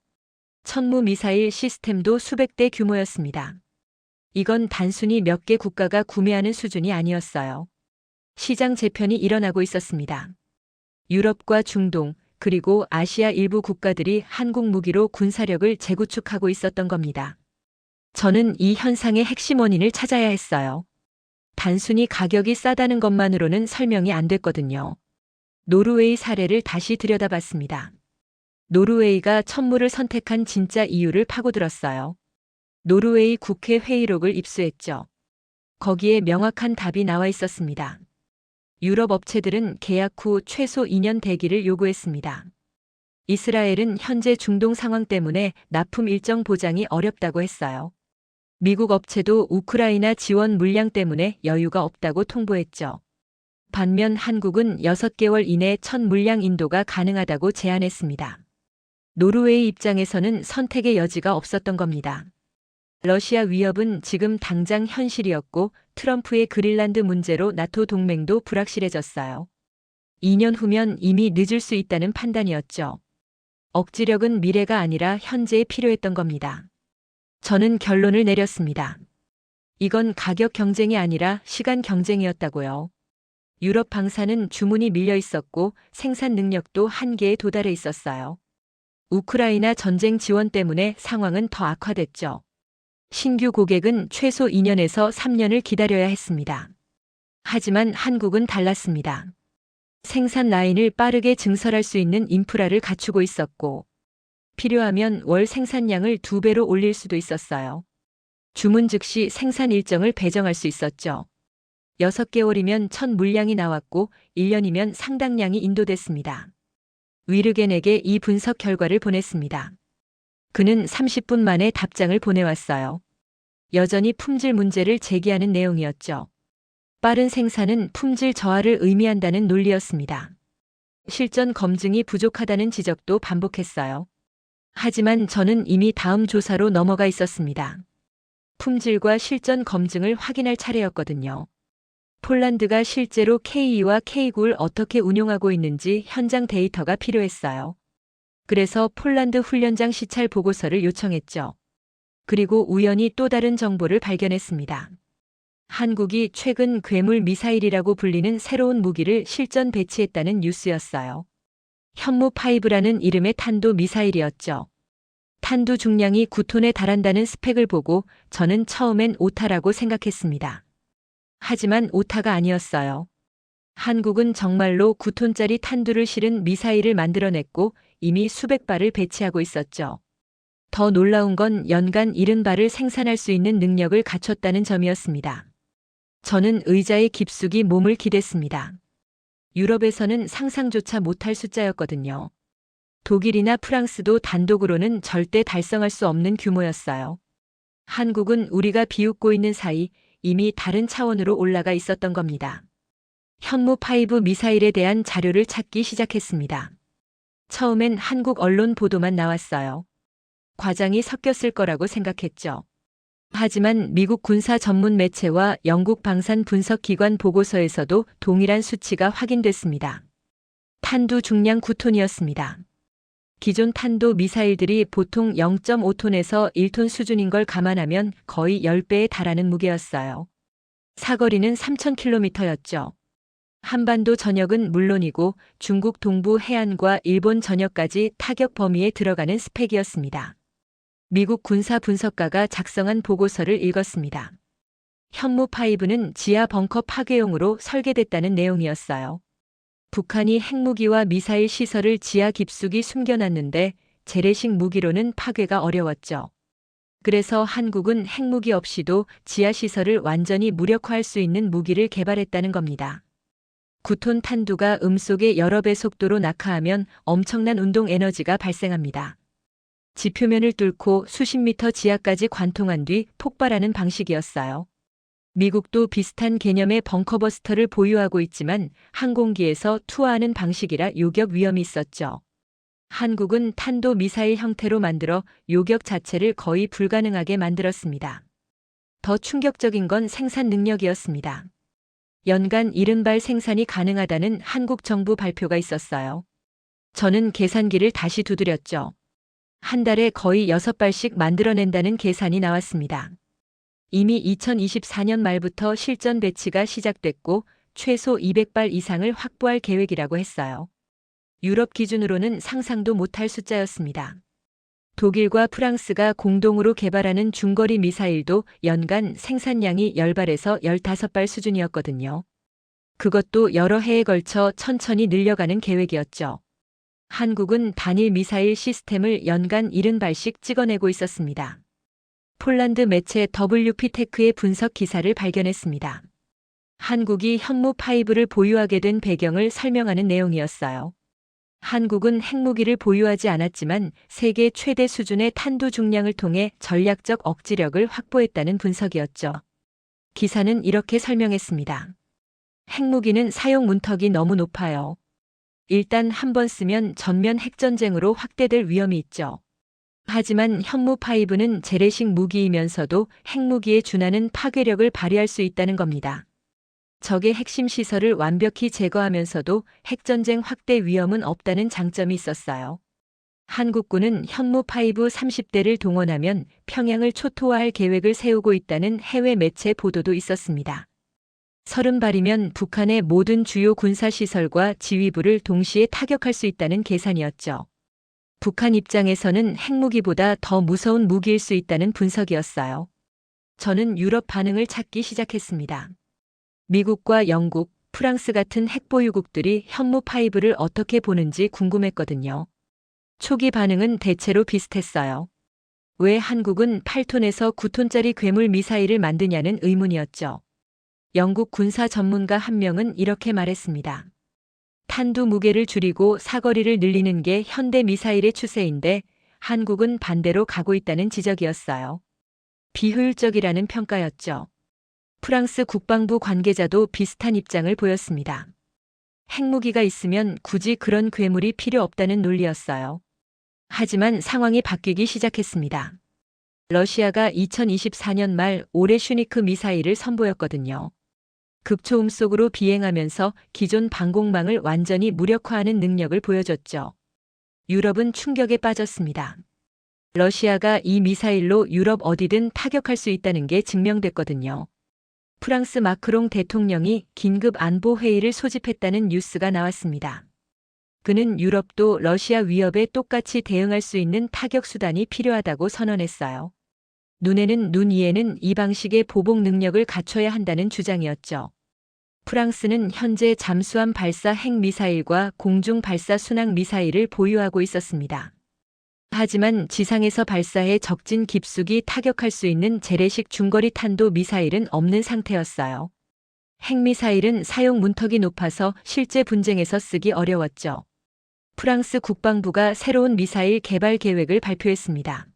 Speaker 1: 천무 미사일 시스템도 수백 대 규모였습니다. 이건 단순히 몇 개 국가가 구매하는 수준이 아니었어요. 시장 재편이 일어나고 있었습니다. 유럽과 중동, 그리고 아시아 일부 국가들이 한국 무기로 군사력을 재구축하고 있었던 겁니다. 저는 이 현상의 핵심 원인을 찾아야 했어요. 단순히 가격이 싸다는 것만으로는 설명이 안 됐거든요. 노르웨이 사례를 다시 들여다봤습니다. 노르웨이가 천무를 선택한 진짜 이유를 파고들었어요. 노르웨이 국회 회의록을 입수했죠. 거기에 명확한 답이 나와 있었습니다. 유럽 업체들은 계약 후 최소 2년 대기를 요구했습니다. 이스라엘은 현재 중동 상황 때문에 납품 일정 보장이 어렵다고 했어요. 미국 업체도 우크라이나 지원 물량 때문에 여유가 없다고 통보했죠. 반면 한국은 6개월 이내 첫 물량 인도가 가능하다고 제안했습니다. 노르웨이 입장에서는 선택의 여지가 없었던 겁니다. 러시아 위협은 지금 당장 현실이었고 트럼프의 그린란드 문제로 나토 동맹도 불확실해졌어요. 2년 후면 이미 늦을 수 있다는 판단이었죠. 억지력은 미래가 아니라 현재에 필요했던 겁니다. 저는 결론을 내렸습니다. 이건 가격 경쟁이 아니라 시간 경쟁이었다고요. 유럽 방사는 주문이 밀려 있었고 생산 능력도 한계에 도달해 있었어요. 우크라이나 전쟁 지원 때문에 상황은 더 악화됐죠. 신규 고객은 최소 2년에서 3년을 기다려야 했습니다. 하지만 한국은 달랐습니다. 생산 라인을 빠르게 증설할 수 있는 인프라를 갖추고 있었고, 필요하면 월 생산량을 2배로 올릴 수도 있었어요. 주문 즉시 생산 일정을 배정할 수 있었죠. 6개월이면 첫 물량이 나왔고 1년이면 상당량이 인도됐습니다. 위르겐에게 이 분석 결과를 보냈습니다. 그는 30분 만에 답장을 보내왔어요. 여전히 품질 문제를 제기하는 내용이었죠. 빠른 생산은 품질 저하를 의미한다는 논리였습니다. 실전 검증이 부족하다는 지적도 반복했어요. 하지만 저는 이미 다음 조사로 넘어가 있었습니다. 품질과 실전 검증을 확인할 차례였거든요. 폴란드가 실제로 K2와 K9를 어떻게 운용하고 있는지 현장 데이터가 필요했어요. 그래서 폴란드 훈련장 시찰 보고서를 요청했죠. 그리고 우연히 또 다른 정보를 발견했습니다. 한국이 최근 괴물 미사일이라고 불리는 새로운 무기를 실전 배치했다는 뉴스였어요. 현무5라는 이름의 탄도 미사일이었죠. 탄두 중량이 9톤에 달한다는 스펙을 보고 저는 처음엔 오타라고 생각했습니다. 하지만 오타가 아니었어요. 한국은 정말로 9톤짜리 탄두를 실은 미사일을 만들어냈고 이미 수백 발을 배치하고 있었죠. 더 놀라운 건 연간 70발을 생산할 수 있는 능력을 갖췄다는 점이었습니다. 저는 의자에 깊숙이 몸을 기댔습니다. 유럽에서는 상상조차 못할 숫자였거든요. 독일이나 프랑스도 단독으로는 절대 달성할 수 없는 규모였어요. 한국은 우리가 비웃고 있는 사이 이미 다른 차원으로 올라가 있었던 겁니다. 현무5 미사일에 대한 자료를 찾기 시작했습니다. 처음엔 한국 언론 보도만 나왔어요. 과장이 섞였을 거라고 생각했죠. 하지만 미국 군사 전문 매체와 영국 방산 분석 기관 보고서에서도 동일한 수치가 확인됐습니다. 탄두 중량 9톤이었습니다. 기존 탄도 미사일들이 보통 0.5톤에서 1톤 수준인 걸 감안하면 거의 10배에 달하는 무게였어요. 사거리는 3,000km였죠. 한반도 전역은 물론이고 중국 동부 해안과 일본 전역까지 타격 범위에 들어가는 스펙이었습니다. 미국 군사 분석가가 작성한 보고서를 읽었습니다. 현무5는 지하 벙커 파괴용으로 설계됐다는 내용이었어요. 북한이 핵무기와 미사일 시설을 지하 깊숙이 숨겨놨는데 재래식 무기로는 파괴가 어려웠죠. 그래서 한국은 핵무기 없이도 지하 시설을 완전히 무력화할 수 있는 무기를 개발했다는 겁니다. 9톤 탄두가 음속의 여러 배 속도로 낙하하면 엄청난 운동 에너지가 발생합니다. 지표면을 뚫고 수십 미터 지하까지 관통한 뒤 폭발하는 방식이었어요. 미국도 비슷한 개념의 벙커버스터를 보유하고 있지만 항공기에서 투하하는 방식이라 요격 위험이 있었죠. 한국은 탄도 미사일 형태로 만들어 요격 자체를 거의 불가능하게 만들었습니다. 더 충격적인 건 생산 능력이었습니다. 연간 70발 생산이 가능하다는 한국 정부 발표가 있었어요. 저는 계산기를 다시 두드렸죠. 한 달에 거의 6발씩 만들어낸다는 계산이 나왔습니다. 이미 2024년 말부터 실전 배치가 시작됐고 최소 200발 이상을 확보할 계획이라고 했어요. 유럽 기준으로는 상상도 못할 숫자였습니다. 독일과 프랑스가 공동으로 개발하는 중거리 미사일도 연간 생산량이 10발에서 15발 수준이었거든요. 그것도 여러 해에 걸쳐 천천히 늘려가는 계획이었죠. 한국은 단일 미사일 시스템을 연간 70발씩 찍어내고 있었습니다. 폴란드 매체 WP테크의 분석 기사를 발견했습니다. 한국이 현무5를 보유하게 된 배경을 설명하는 내용이었어요. 한국은 핵무기를 보유하지 않았지만 세계 최대 수준의 탄두 중량을 통해 전략적 억지력을 확보했다는 분석이었죠. 기사는 이렇게 설명했습니다. 핵무기는 사용 문턱이 너무 높아요. 일단 한 번 쓰면 전면 핵전쟁으로 확대될 위험이 있죠. 하지만 현무5는 재래식 무기이면서도 핵무기에 준하는 파괴력을 발휘할 수 있다는 겁니다. 적의 핵심 시설을 완벽히 제거하면서도 핵전쟁 확대 위험은 없다는 장점이 있었어요. 한국군은 현무5 30대를 동원하면 평양을 초토화할 계획을 세우고 있다는 해외 매체 보도도 있었습니다. 30발이면 북한의 모든 주요 군사시설과 지휘부를 동시에 타격할 수 있다는 계산이었죠. 북한 입장에서는 핵무기보다 더 무서운 무기일 수 있다는 분석이었어요. 저는 유럽 반응을 찾기 시작했습니다. 미국과 영국, 프랑스 같은 핵보유국들이 현무5를 어떻게 보는지 궁금했거든요. 초기 반응은 대체로 비슷했어요. 왜 한국은 8톤에서 9톤짜리 괴물 미사일을 만드냐는 의문이었죠. 영국 군사 전문가 한 명은 이렇게 말했습니다. 탄두 무게를 줄이고 사거리를 늘리는 게 현대 미사일의 추세인데 한국은 반대로 가고 있다는 지적이었어요. 비효율적이라는 평가였죠. 프랑스 국방부 관계자도 비슷한 입장을 보였습니다. 핵무기가 있으면 굳이 그런 괴물이 필요 없다는 논리였어요. 하지만 상황이 바뀌기 시작했습니다. 러시아가 2024년 말 올해 슈니크 미사일을 선보였거든요. 극초음 속으로 비행하면서 기존 방공망을 완전히 무력화하는 능력을 보여줬죠. 유럽은 충격에 빠졌습니다. 러시아가 이 미사일로 유럽 어디든 타격할 수 있다는 게 증명됐거든요. 프랑스 마크롱 대통령이 긴급 안보 회의를 소집했다는 뉴스가 나왔습니다. 그는 유럽도 러시아 위협에 똑같이 대응할 수 있는 타격 수단이 필요하다고 선언했어요. 눈에는 눈, 이에는 이 방식의 보복 능력을 갖춰야 한다는 주장이었죠. 프랑스는 현재 잠수함 발사 핵미사일과 공중 발사 순항 미사일을 보유하고 있었습니다. 하지만 지상에서 발사해 적진 깊숙이 타격할 수 있는 재래식 중거리 탄도 미사일은 없는 상태였어요. 핵미사일은 사용 문턱이 높아서 실제 분쟁에서 쓰기 어려웠죠. 프랑스 국방부가 새로운 미사일 개발 계획을 발표했습니다.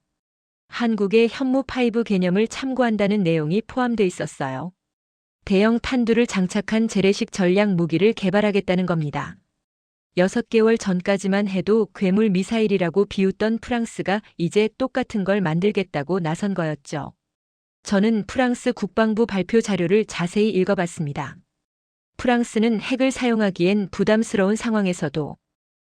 Speaker 1: 한국의 현무5 개념을 참고한다는 내용이 포함돼 있었어요. 대형 탄두를 장착한 재래식 전략 무기를 개발하겠다는 겁니다. 6개월 전까지만 해도 괴물 미사일이라고 비웃던 프랑스가 이제 똑같은 걸 만들겠다고 나선 거였죠. 저는 프랑스 국방부 발표 자료를 자세히 읽어봤습니다. 프랑스는 핵을 사용하기엔 부담스러운 상황에서도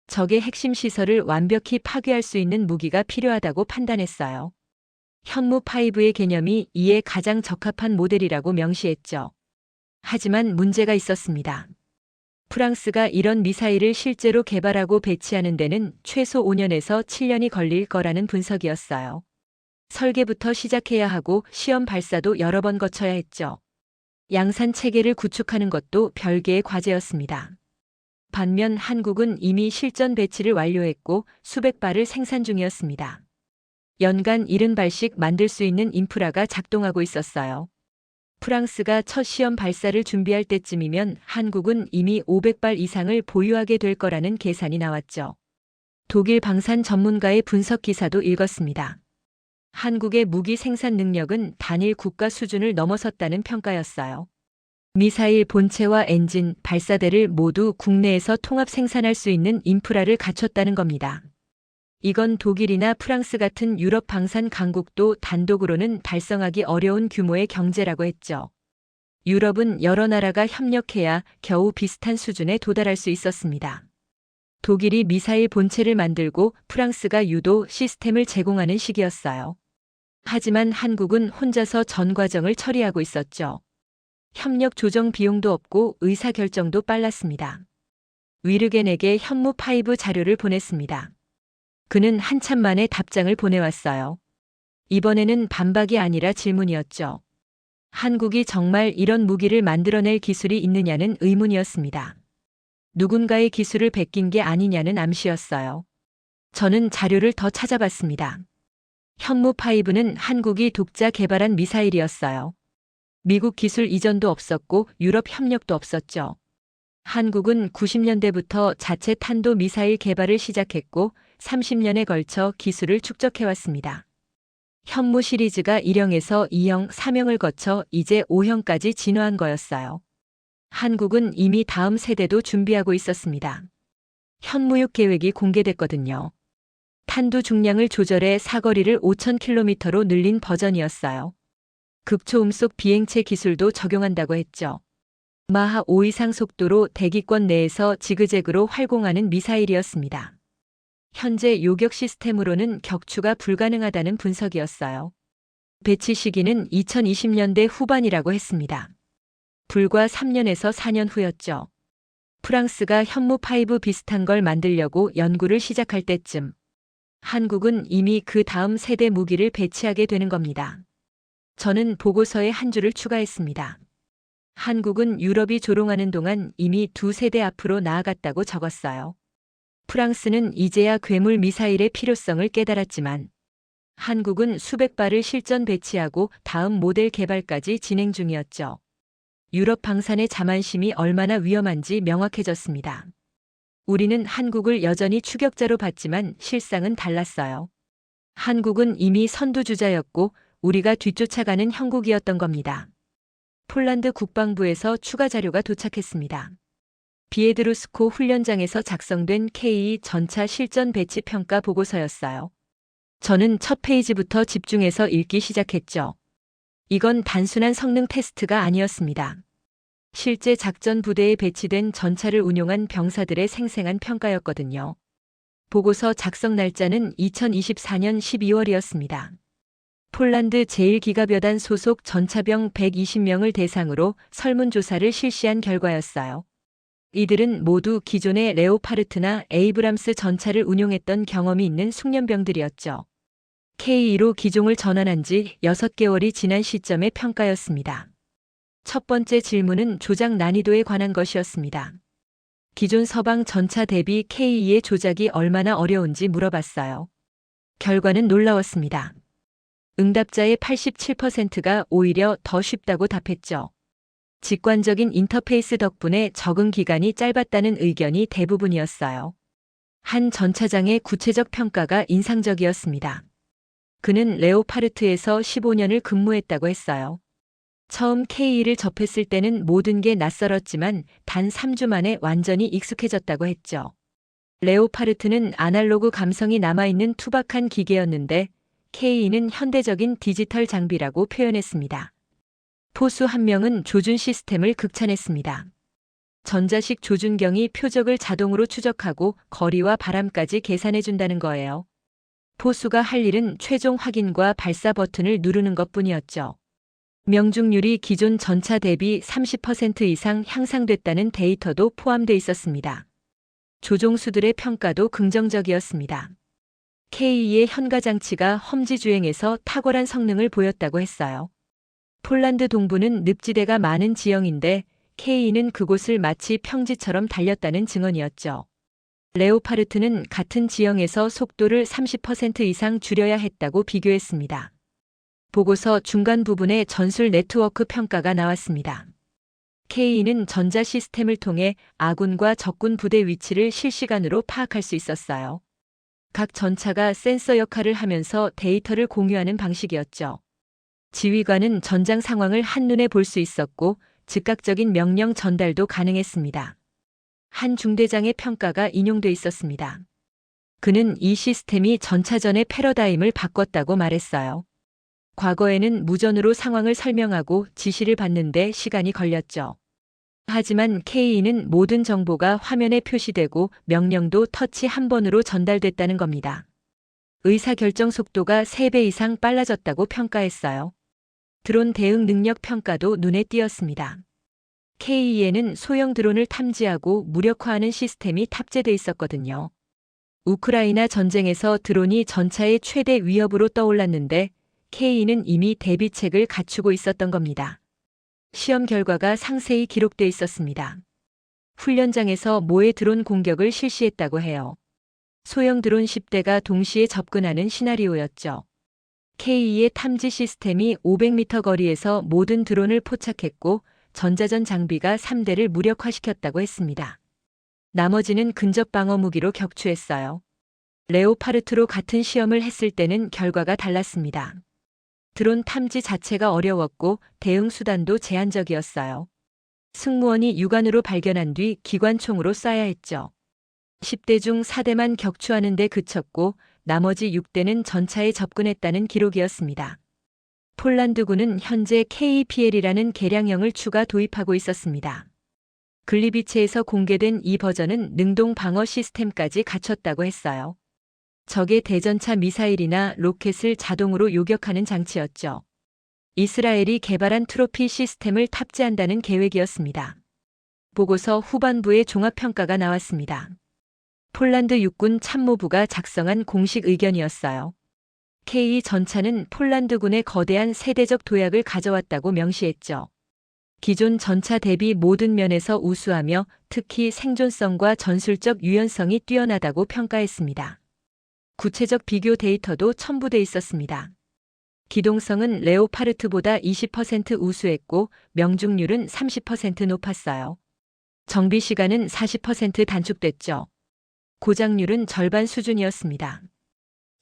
Speaker 1: 적의 핵심 시설을 완벽히 파괴할 수 있는 무기가 필요하다고 판단했어요. 현무5의 개념이 이에 가장 적합한 모델이라고 명시했죠. 하지만 문제가 있었습니다. 프랑스가 이런 미사일을 실제로 개발하고 배치하는 데는 최소 5년에서 7년이 걸릴 거라는 분석이었어요. 설계부터 시작해야 하고 시험 발사도 여러 번 거쳐야 했죠. 양산 체계를 구축하는 것도 별개의 과제였습니다. 반면 한국은 이미 실전 배치를 완료했고 수백 발을 생산 중이었습니다. 연간 70발씩 만들 수 있는 인프라가 작동하고 있었어요. 프랑스가 첫 시험 발사를 준비할 때쯤이면 한국은 이미 500발 이상을 보유하게 될 거라는 계산이 나왔죠. 독일 방산 전문가의 분석 기사도 읽었습니다. 한국의 무기 생산 능력은 단일 국가 수준을 넘어섰다는 평가였어요. 미사일 본체와 엔진, 발사대를 모두 국내에서 통합 생산할 수 있는 인프라를 갖췄다는 겁니다. 이건 독일이나 프랑스 같은 유럽 방산 강국도 단독으로는 달성하기 어려운 규모의 경제라고 했죠. 유럽은 여러 나라가 협력해야 겨우 비슷한 수준에 도달할 수 있었습니다. 독일이 미사일 본체를 만들고 프랑스가 유도 시스템을 제공하는 시기였어요. 하지만 한국은 혼자서 전 과정을 처리하고 있었죠. 협력 조정 비용도 없고 의사결정도 빨랐습니다. 위르겐에게 현무5 자료를 보냈습니다. 그는 한참 만에 답장을 보내왔어요. 이번에는 반박이 아니라 질문이었죠. 한국이 정말 이런 무기를 만들어낼 기술이 있느냐는 의문이었습니다. 누군가의 기술을 베낀 게 아니냐는 암시였어요. 저는 자료를 더 찾아봤습니다. 현무5는 한국이 독자 개발한 미사일이었어요. 미국 기술 이전도 없었고 유럽 협력도 없었죠. 한국은 90년대부터 자체 탄도 미사일 개발을 시작했고 30년에 걸쳐 기술을 축적해왔습니다. 현무 시리즈가 1형에서 2형, 3형을 거쳐 이제 5형까지 진화한 거였어요. 한국은 이미 다음 세대도 준비하고 있었습니다. 현무육 계획이 공개됐거든요. 탄두 중량을 조절해 사거리를 5,000km로 늘린 버전이었어요. 극초음속 비행체 기술도 적용한다고 했죠. 마하 5 이상 속도로 대기권 내에서 지그재그로 활공하는 미사일이었습니다. 현재 요격 시스템으로는 격추가 불가능하다는 분석이었어요. 배치 시기는 2020년대 후반이라고 했습니다. 불과 3년에서 4년 후였죠. 프랑스가 현무5 비슷한 걸 만들려고 연구를 시작할 때쯤 한국은 이미 그 다음 세대 무기를 배치하게 되는 겁니다. 저는 보고서에 한 줄을 추가했습니다. 한국은 유럽이 조롱하는 동안 이미 2세대 앞으로 나아갔다고 적었어요. 프랑스는 이제야 괴물 미사일의 필요성을 깨달았지만 한국은 수백 발을 실전 배치하고 다음 모델 개발까지 진행 중이었죠. 유럽 방산의 자만심이 얼마나 위험한지 명확해졌습니다. 우리는 한국을 여전히 추격자로 봤지만 실상은 달랐어요. 한국은 이미 선두주자였고 우리가 뒤쫓아가는 형국이었던 겁니다. 폴란드 국방부에서 추가 자료가 도착했습니다. 비에드루스코 훈련장에서 작성된 K2 전차 실전 배치 평가 보고서였어요. 저는 첫 페이지부터 집중해서 읽기 시작했죠. 이건 단순한 성능 테스트가 아니었습니다. 실제 작전 부대에 배치된 전차를 운용한 병사들의 생생한 평가였거든요. 보고서 작성 날짜는 2024년 12월이었습니다. 폴란드 제1기갑여단 소속 전차병 120명을 대상으로 설문조사를 실시한 결과였어요. 이들은 모두 기존의 레오파르트나 에이브람스 전차를 운용했던 경험이 있는 숙련병들이었죠. K2로 기종을 전환한 지 6개월이 지난 시점의 평가였습니다. 첫 번째 질문은 조작 난이도에 관한 것이었습니다. 기존 서방 전차 대비 K2의 조작이 얼마나 어려운지 물어봤어요. 결과는 놀라웠습니다. 응답자의 87%가 오히려 더 쉽다고 답했죠. 직관적인 인터페이스 덕분에 적응 기간이 짧았다는 의견이 대부분이었어요. 한 전차장의 구체적 평가가 인상적이었습니다. 그는 레오파르트에서 15년을 근무했다고 했어요. 처음 K2를 접했을 때는 모든 게 낯설었지만 단 3주 만에 완전히 익숙해졌다고 했죠. 레오파르트는 아날로그 감성이 남아있는 투박한 기계였는데 K2는 현대적인 디지털 장비라고 표현했습니다. 포수 한 명은 조준 시스템을 극찬했습니다. 전자식 조준경이 표적을 자동으로 추적하고 거리와 바람까지 계산해준다는 거예요. 포수가 할 일은 최종 확인과 발사 버튼을 누르는 것뿐이었죠. 명중률이 기존 전차 대비 30% 이상 향상됐다는 데이터도 포함돼 있었습니다. 조종수들의 평가도 긍정적이었습니다. K2의 현가 장치가 험지 주행에서 탁월한 성능을 보였다고 했어요. 폴란드 동부는 늪지대가 많은 지형인데 K2는 그곳을 마치 평지처럼 달렸다는 증언이었죠. 레오파르트는 같은 지형에서 속도를 30% 이상 줄여야 했다고 비교했습니다. 보고서 중간 부분에 전술 네트워크 평가가 나왔습니다. K2는 전자 시스템을 통해 아군과 적군 부대 위치를 실시간으로 파악할 수 있었어요. 각 전차가 센서 역할을 하면서 데이터를 공유하는 방식이었죠. 지휘관은 전장 상황을 한눈에 볼 수 있었고 즉각적인 명령 전달도 가능했습니다. 한 중대장의 평가가 인용돼 있었습니다. 그는 이 시스템이 전차전의 패러다임을 바꿨다고 말했어요. 과거에는 무전으로 상황을 설명하고 지시를 받는데 시간이 걸렸죠. 하지만 K2는 모든 정보가 화면에 표시되고 명령도 터치 한 번으로 전달됐다는 겁니다. 의사결정 속도가 3배 이상 빨라졌다고 평가했어요. 드론 대응 능력 평가도 눈에 띄었습니다. K2에는 소형 드론을 탐지하고 무력화하는 시스템이 탑재돼 있었거든요. 우크라이나 전쟁에서 드론이 전차의 최대 위협으로 떠올랐는데 K2는 이미 대비책을 갖추고 있었던 겁니다. 시험 결과가 상세히 기록돼 있었습니다. 훈련장에서 모의 드론 공격을 실시했다고 해요. 소형 드론 10대가 동시에 접근하는 시나리오였죠. K2의 탐지 시스템이 500m 거리에서 모든 드론을 포착했고 전자전 장비가 3대를 무력화시켰다고 했습니다. 나머지는 근접 방어 무기로 격추했어요. 레오파르트로 같은 시험을 했을 때는 결과가 달랐습니다. 드론 탐지 자체가 어려웠고 대응 수단도 제한적이었어요. 승무원이 육안으로 발견한 뒤 기관총으로 쏴야 했죠. 10대 중 4대만 격추하는 데 그쳤고 나머지 6대는 전차에 접근했다는 기록이었습니다. 폴란드군은 현재 KPL이라는 개량형을 추가 도입하고 있었습니다. 글리비체에서 공개된 이 버전은 능동 방어 시스템까지 갖췄다고 했어요. 적의 대전차 미사일이나 로켓을 자동으로 요격하는 장치였죠. 이스라엘이 개발한 트로피 시스템을 탑재한다는 계획이었습니다. 보고서 후반부에 종합평가가 나왔습니다. 폴란드 육군 참모부가 작성한 공식 의견이었어요. K 전차는 폴란드군의 거대한 세대적 도약을 가져왔다고 명시했죠. 기존 전차 대비 모든 면에서 우수하며 특히 생존성과 전술적 유연성이 뛰어나다고 평가했습니다. 구체적 비교 데이터도 첨부돼 있었습니다. 기동성은 레오파르트보다 20% 우수했고 명중률은 30% 높았어요. 정비 시간은 40% 단축됐죠. 고장률은 절반 수준이었습니다.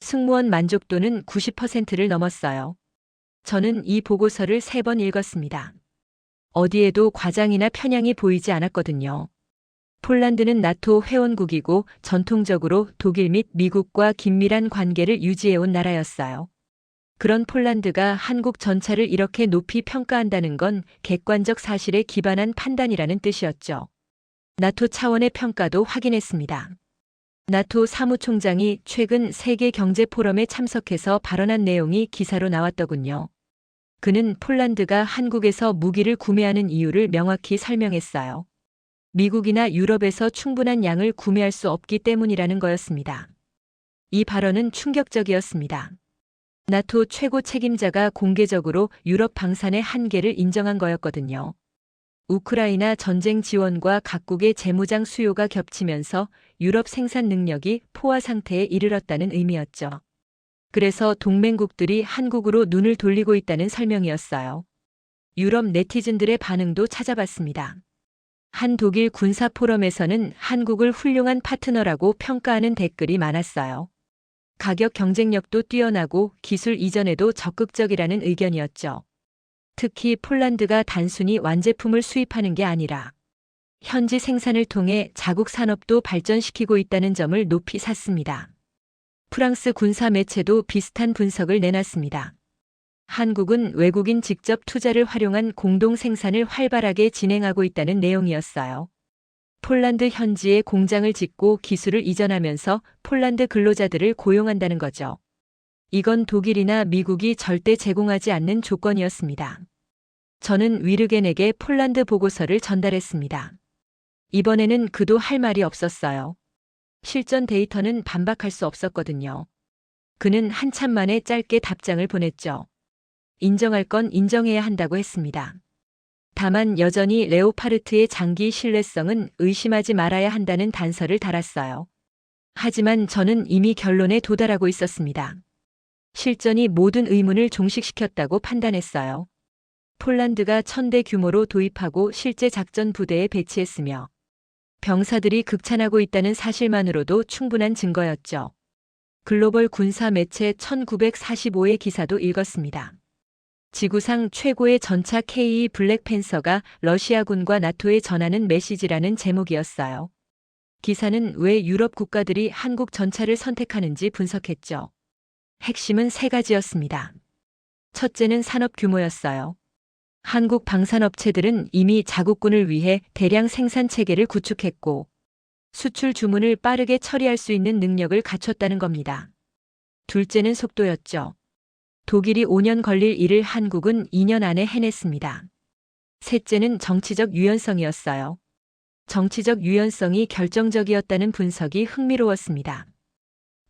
Speaker 1: 승무원 만족도는 90%를 넘었어요. 저는 이 보고서를 3번 읽었습니다. 어디에도 과장이나 편향이 보이지 않았거든요. 폴란드는 나토 회원국이고 전통적으로 독일 및 미국과 긴밀한 관계를 유지해온 나라였어요. 그런 폴란드가 한국 전차를 이렇게 높이 평가한다는 건 객관적 사실에 기반한 판단이라는 뜻이었죠. 나토 차원의 평가도 확인했습니다. 나토 사무총장이 최근 세계 경제 포럼에 참석해서 발언한 내용이 기사로 나왔더군요. 그는 폴란드가 한국에서 무기를 구매하는 이유를 명확히 설명했어요. 미국이나 유럽에서 충분한 양을 구매할 수 없기 때문이라는 거였습니다. 이 발언은 충격적이었습니다. 나토 최고 책임자가 공개적으로 유럽 방산의 한계를 인정한 거였거든요. 우크라이나 전쟁 지원과 각국의 재무장 수요가 겹치면서 유럽 생산 능력이 포화 상태에 이르렀다는 의미였죠. 그래서 동맹국들이 한국으로 눈을 돌리고 있다는 설명이었어요. 유럽 네티즌들의 반응도 찾아봤습니다. 한 독일 군사 포럼에서는 한국을 훌륭한 파트너라고 평가하는 댓글이 많았어요. 가격 경쟁력도 뛰어나고 기술 이전에도 적극적이라는 의견이었죠. 특히 폴란드가 단순히 완제품을 수입하는 게 아니라 현지 생산을 통해 자국 산업도 발전시키고 있다는 점을 높이 샀습니다. 프랑스 군사 매체도 비슷한 분석을 내놨습니다. 한국은 외국인 직접 투자를 활용한 공동 생산을 활발하게 진행하고 있다는 내용이었어요. 폴란드 현지에 공장을 짓고 기술을 이전하면서 폴란드 근로자들을 고용한다는 거죠. 이건 독일이나 미국이 절대 제공하지 않는 조건이었습니다. 저는 위르겐에게 폴란드 보고서를 전달했습니다. 이번에는 그도 할 말이 없었어요. 실전 데이터는 반박할 수 없었거든요. 그는 한참 만에 짧게 답장을 보냈죠. 인정할 건 인정해야 한다고 했습니다. 다만 여전히 레오파르트의 장기 신뢰성은 의심하지 말아야 한다는 단서를 달았어요. 하지만 저는 이미 결론에 도달하고 있었습니다. 실전이 모든 의문을 종식시켰다고 판단했어요. 폴란드가 1000대 규모로 도입하고 실제 작전 부대에 배치했으며 병사들이 극찬하고 있다는 사실만으로도 충분한 증거였죠. 글로벌 군사 매체 1945의 기사도 읽었습니다. 지구상 최고의 전차 K 블랙팬서가 러시아군과 나토에 전하는 메시지라는 제목이었어요. 기사는 왜 유럽 국가들이 한국 전차를 선택하는지 분석했죠. 핵심은 3가지였습니다. 첫째는 산업 규모였어요. 한국 방산업체들은 이미 자국군을 위해 대량 생산 체계를 구축했고 수출 주문을 빠르게 처리할 수 있는 능력을 갖췄다는 겁니다. 둘째는 속도였죠. 독일이 5년 걸릴 일을 한국은 2년 안에 해냈습니다. 셋째는 정치적 유연성이었어요. 정치적 유연성이 결정적이었다는 분석이 흥미로웠습니다.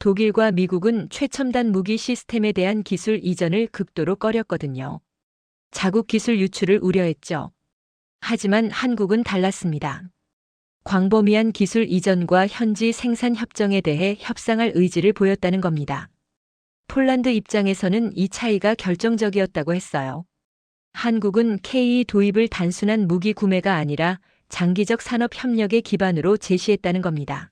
Speaker 1: 독일과 미국은 최첨단 무기 시스템에 대한 기술 이전을 극도로 꺼렸거든요. 자국 기술 유출을 우려했죠. 하지만 한국은 달랐습니다. 광범위한 기술 이전과 현지 생산 협정에 대해 협상할 의지를 보였다는 겁니다. 폴란드 입장에서는 이 차이가 결정적이었다고 했어요. 한국은 KE 도입을 단순한 무기 구매가 아니라 장기적 산업 협력의 기반으로 제시했다는 겁니다.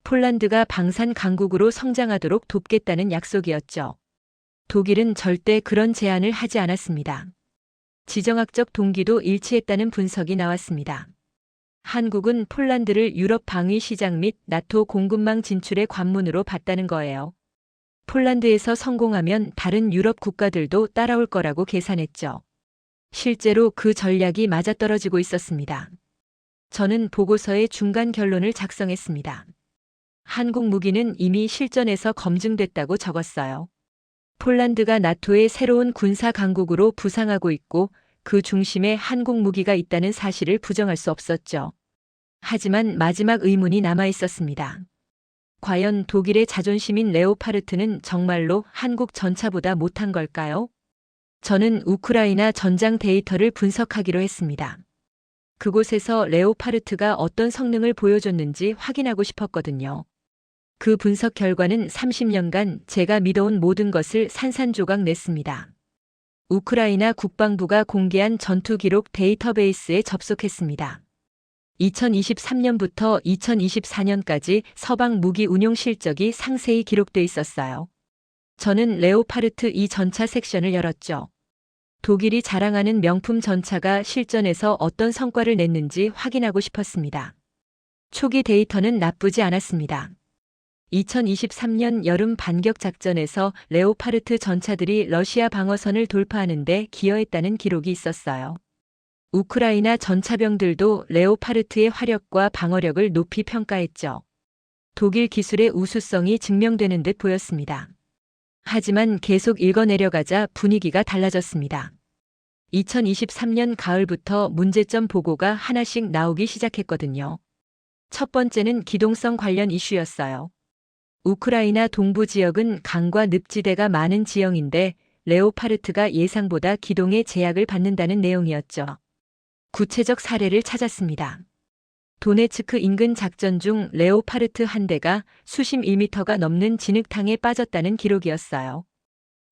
Speaker 1: 폴란드가 방산 강국으로 성장하도록 돕겠다는 약속이었죠. 독일은 절대 그런 제안을 하지 않았습니다. 지정학적 동기도 일치했다는 분석이 나왔습니다. 한국은 폴란드를 유럽 방위 시장 및 나토 공급망 진출의 관문으로 봤다는 거예요. 폴란드에서 성공하면 다른 유럽 국가들도 따라올 거라고 계산했죠. 실제로 그 전략이 맞아떨어지고 있었습니다. 저는 보고서의 중간 결론을 작성했습니다. 한국 무기는 이미 실전에서 검증됐다고 적었어요. 폴란드가 나토의 새로운 군사 강국으로 부상하고 있고 그 중심에 한국 무기가 있다는 사실을 부정할 수 없었죠. 하지만 마지막 의문이 남아 있었습니다. 과연 독일의 자존심인 레오파르트는 정말로 한국 전차보다 못한 걸까요? 저는 우크라이나 전장 데이터를 분석하기로 했습니다. 그곳에서 레오파르트가 어떤 성능을 보여줬는지 확인하고 싶었거든요. 그 분석 결과는 30년간 제가 믿어온 모든 것을 산산조각 냈습니다. 우크라이나 국방부가 공개한 전투 기록 데이터베이스에 접속했습니다. 2023년부터 2024년까지 서방 무기 운용 실적이 상세히 기록돼 있었어요. 저는 레오파르트 2 전차 섹션을 열었죠. 독일이 자랑하는 명품 전차가 실전에서 어떤 성과를 냈는지 확인하고 싶었습니다. 초기 데이터는 나쁘지 않았습니다. 2023년 여름 반격 작전에서 레오파르트 전차들이 러시아 방어선을 돌파하는 데 기여했다는 기록이 있었어요. 우크라이나 전차병들도 레오파르트의 화력과 방어력을 높이 평가했죠. 독일 기술의 우수성이 증명되는 듯 보였습니다. 하지만 계속 읽어내려가자 분위기가 달라졌습니다. 2023년 가을부터 문제점 보고가 하나씩 나오기 시작했거든요. 첫 번째는 기동성 관련 이슈였어요. 우크라이나 동부 지역은 강과 늪지대가 많은 지형인데 레오파르트가 예상보다 기동에 제약을 받는다는 내용이었죠. 구체적 사례를 찾았습니다. 도네츠크 인근 작전 중 레오파르트 한 대가 수심 1m가 넘는 진흙탕에 빠졌다는 기록이었어요.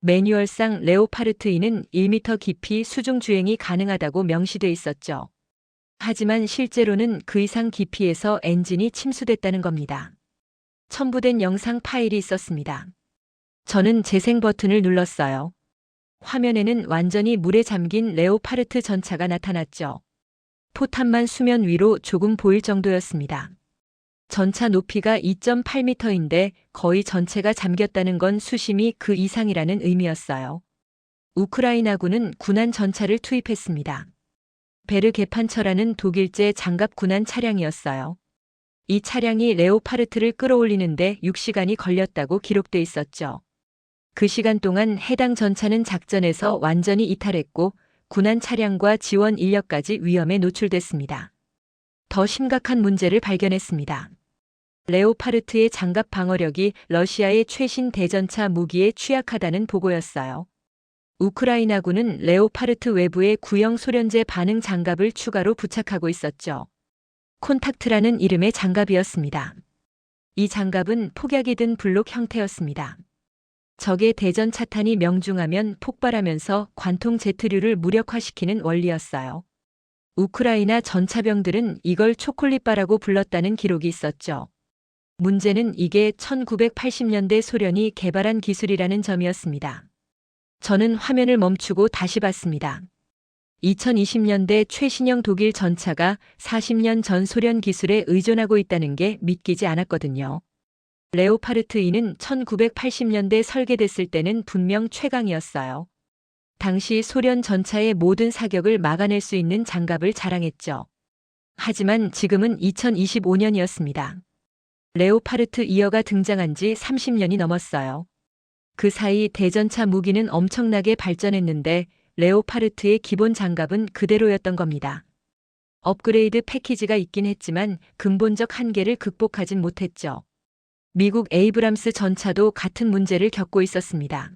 Speaker 1: 매뉴얼상 레오파르트 2는 1m 깊이 수중 주행이 가능하다고 명시돼 있었죠. 하지만 실제로는 그 이상 깊이에서 엔진이 침수됐다는 겁니다. 첨부된 영상 파일이 있었습니다. 저는 재생 버튼을 눌렀어요. 화면에는 완전히 물에 잠긴 레오파르트 전차가 나타났죠. 포탄만 수면 위로 조금 보일 정도였습니다. 전차 높이가 2.8m인데 거의 전체가 잠겼다는 건 수심이 그 이상이라는 의미였어요. 우크라이나군은 군안 전차를 투입했습니다. 베르게판처라는 독일제 장갑 군안 차량이었어요. 이 차량이 레오파르트를 끌어올리는데 6시간이 걸렸다고 기록돼 있었죠. 그 시간 동안 해당 전차는 작전에서 완전히 이탈했고 군안 차량과 지원 인력까지 위험에 노출됐습니다. 더 심각한 문제를 발견했습니다. 레오파르트의 장갑 방어력이 러시아의 최신 대전차 무기에 취약하다는 보고였어요. 우크라이나군은 레오파르트 외부에 구형 소련제 반응 장갑을 추가로 부착하고 있었죠. 콘탁트라는 이름의 장갑이었습니다. 이 장갑은 폭약이 든 블록 형태였습니다. 적의 대전 차탄이 명중하면 폭발하면서 관통 제트류를 무력화시키는 원리였어요. 우크라이나 전차병들은 이걸 초콜릿바라고 불렀다는 기록이 있었죠. 문제는 이게 1980년대 소련이 개발한 기술이라는 점이었습니다. 저는 화면을 멈추고 다시 봤습니다. 2020년대 최신형 독일 전차가 40년 전 소련 기술에 의존하고 있다는 게 믿기지 않았거든요. 레오파르트 2는 1980년대 설계됐을 때는 분명 최강이었어요. 당시 소련 전차의 모든 사격을 막아낼 수 있는 장갑을 자랑했죠. 하지만 지금은 2025년이었습니다. 레오파르트 2가 등장한 지 30년이 넘었어요. 그 사이 대전차 무기는 엄청나게 발전했는데 레오파르트의 기본 장갑은 그대로였던 겁니다. 업그레이드 패키지가 있긴 했지만 근본적 한계를 극복하진 못했죠. 미국 에이브람스 전차도 같은 문제를 겪고 있었습니다.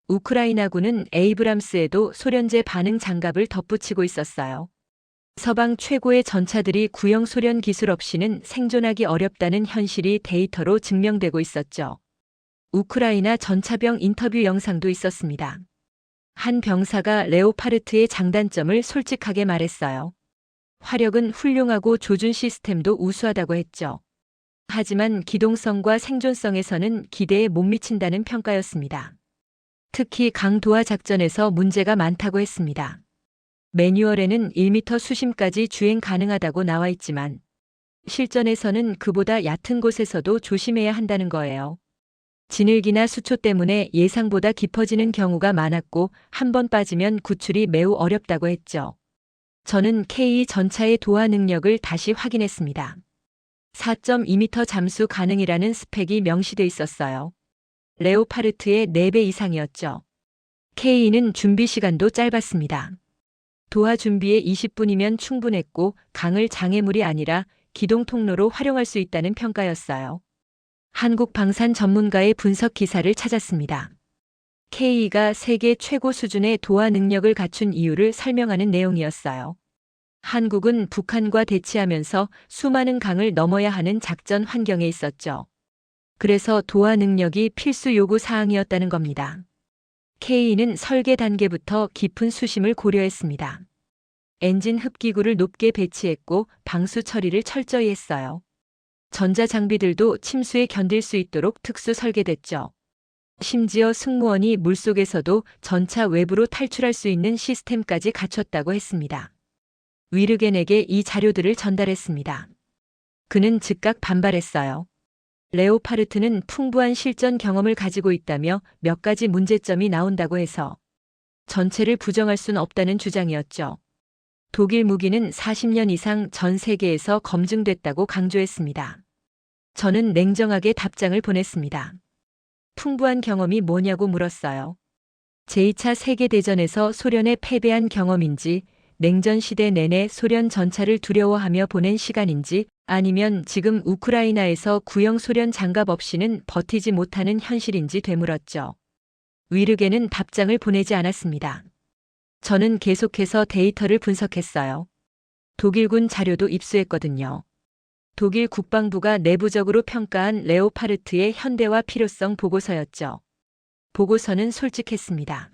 Speaker 1: 우크라이나군은 에이브람스에도 소련제 반응 장갑을 덧붙이고 있었어요. 서방 최고의 전차들이 구형 소련 기술 없이는 생존하기 어렵다는 현실이 데이터로 증명되고 있었죠. 우크라이나 전차병 인터뷰 영상도 있었습니다. 한 병사가 레오파르트의 장단점을 솔직하게 말했어요. 화력은 훌륭하고 조준 시스템도 우수하다고 했죠. 하지만 기동성과 생존성에서는 기대에 못 미친다는 평가였습니다. 특히 강도하 작전에서 문제가 많다고 했습니다. 매뉴얼에는 1m 수심까지 주행 가능하다고 나와 있지만 실전에서는 그보다 얕은 곳에서도 조심해야 한다는 거예요. 진흙이나 수초 때문에 예상보다 깊어지는 경우가 많았고 한 번 빠지면 구출이 매우 어렵다고 했죠. 저는 K 전차의 도하 능력을 다시 확인했습니다. 4.2m 잠수 가능이라는 스펙이 명시돼 있었어요. 레오파르트의 4배 이상이었죠. K는 준비 시간도 짧았습니다. 도하 준비에 20분이면 충분했고 강을 장애물이 아니라 기동 통로로 활용할 수 있다는 평가였어요. 한국 방산 전문가의 분석 기사를 찾았습니다. K가 세계 최고 수준의 도하 능력을 갖춘 이유를 설명하는 내용이었어요. 한국은 북한과 대치하면서 수많은 강을 넘어야 하는 작전 환경에 있었죠. 그래서 도하 능력이 필수 요구 사항이었다는 겁니다. K는 설계 단계부터 깊은 수심을 고려했습니다. 엔진 흡기구를 높게 배치했고 방수 처리를 철저히 했어요. 전자장비들도 침수에 견딜 수 있도록 특수 설계됐죠. 심지어 승무원이 물속에서도 전차 외부로 탈출할 수 있는 시스템까지 갖췄다고 했습니다. 위르겐에게 이 자료들을 전달했습니다. 그는 즉각 반발했어요. 레오파르트는 풍부한 실전 경험을 가지고 있다며 몇 가지 문제점이 나온다고 해서 전체를 부정할 순 없다는 주장이었죠. 독일 무기는 40년 이상 전 세계에서 검증됐다고 강조했습니다. 저는 냉정하게 답장을 보냈습니다. 풍부한 경험이 뭐냐고 물었어요. 제2차 세계대전에서 소련에 패배한 경험인지, 냉전 시대 내내 소련 전차를 두려워하며 보낸 시간인지, 아니면 지금 우크라이나에서 구형 소련 장갑 없이는 버티지 못하는 현실인지 되물었죠. 위르겐은 답장을 보내지 않았습니다. 저는 계속해서 데이터를 분석했어요. 독일군 자료도 입수했거든요. 독일 국방부가 내부적으로 평가한 레오파르트의 현대화 필요성 보고서였죠. 보고서는 솔직했습니다.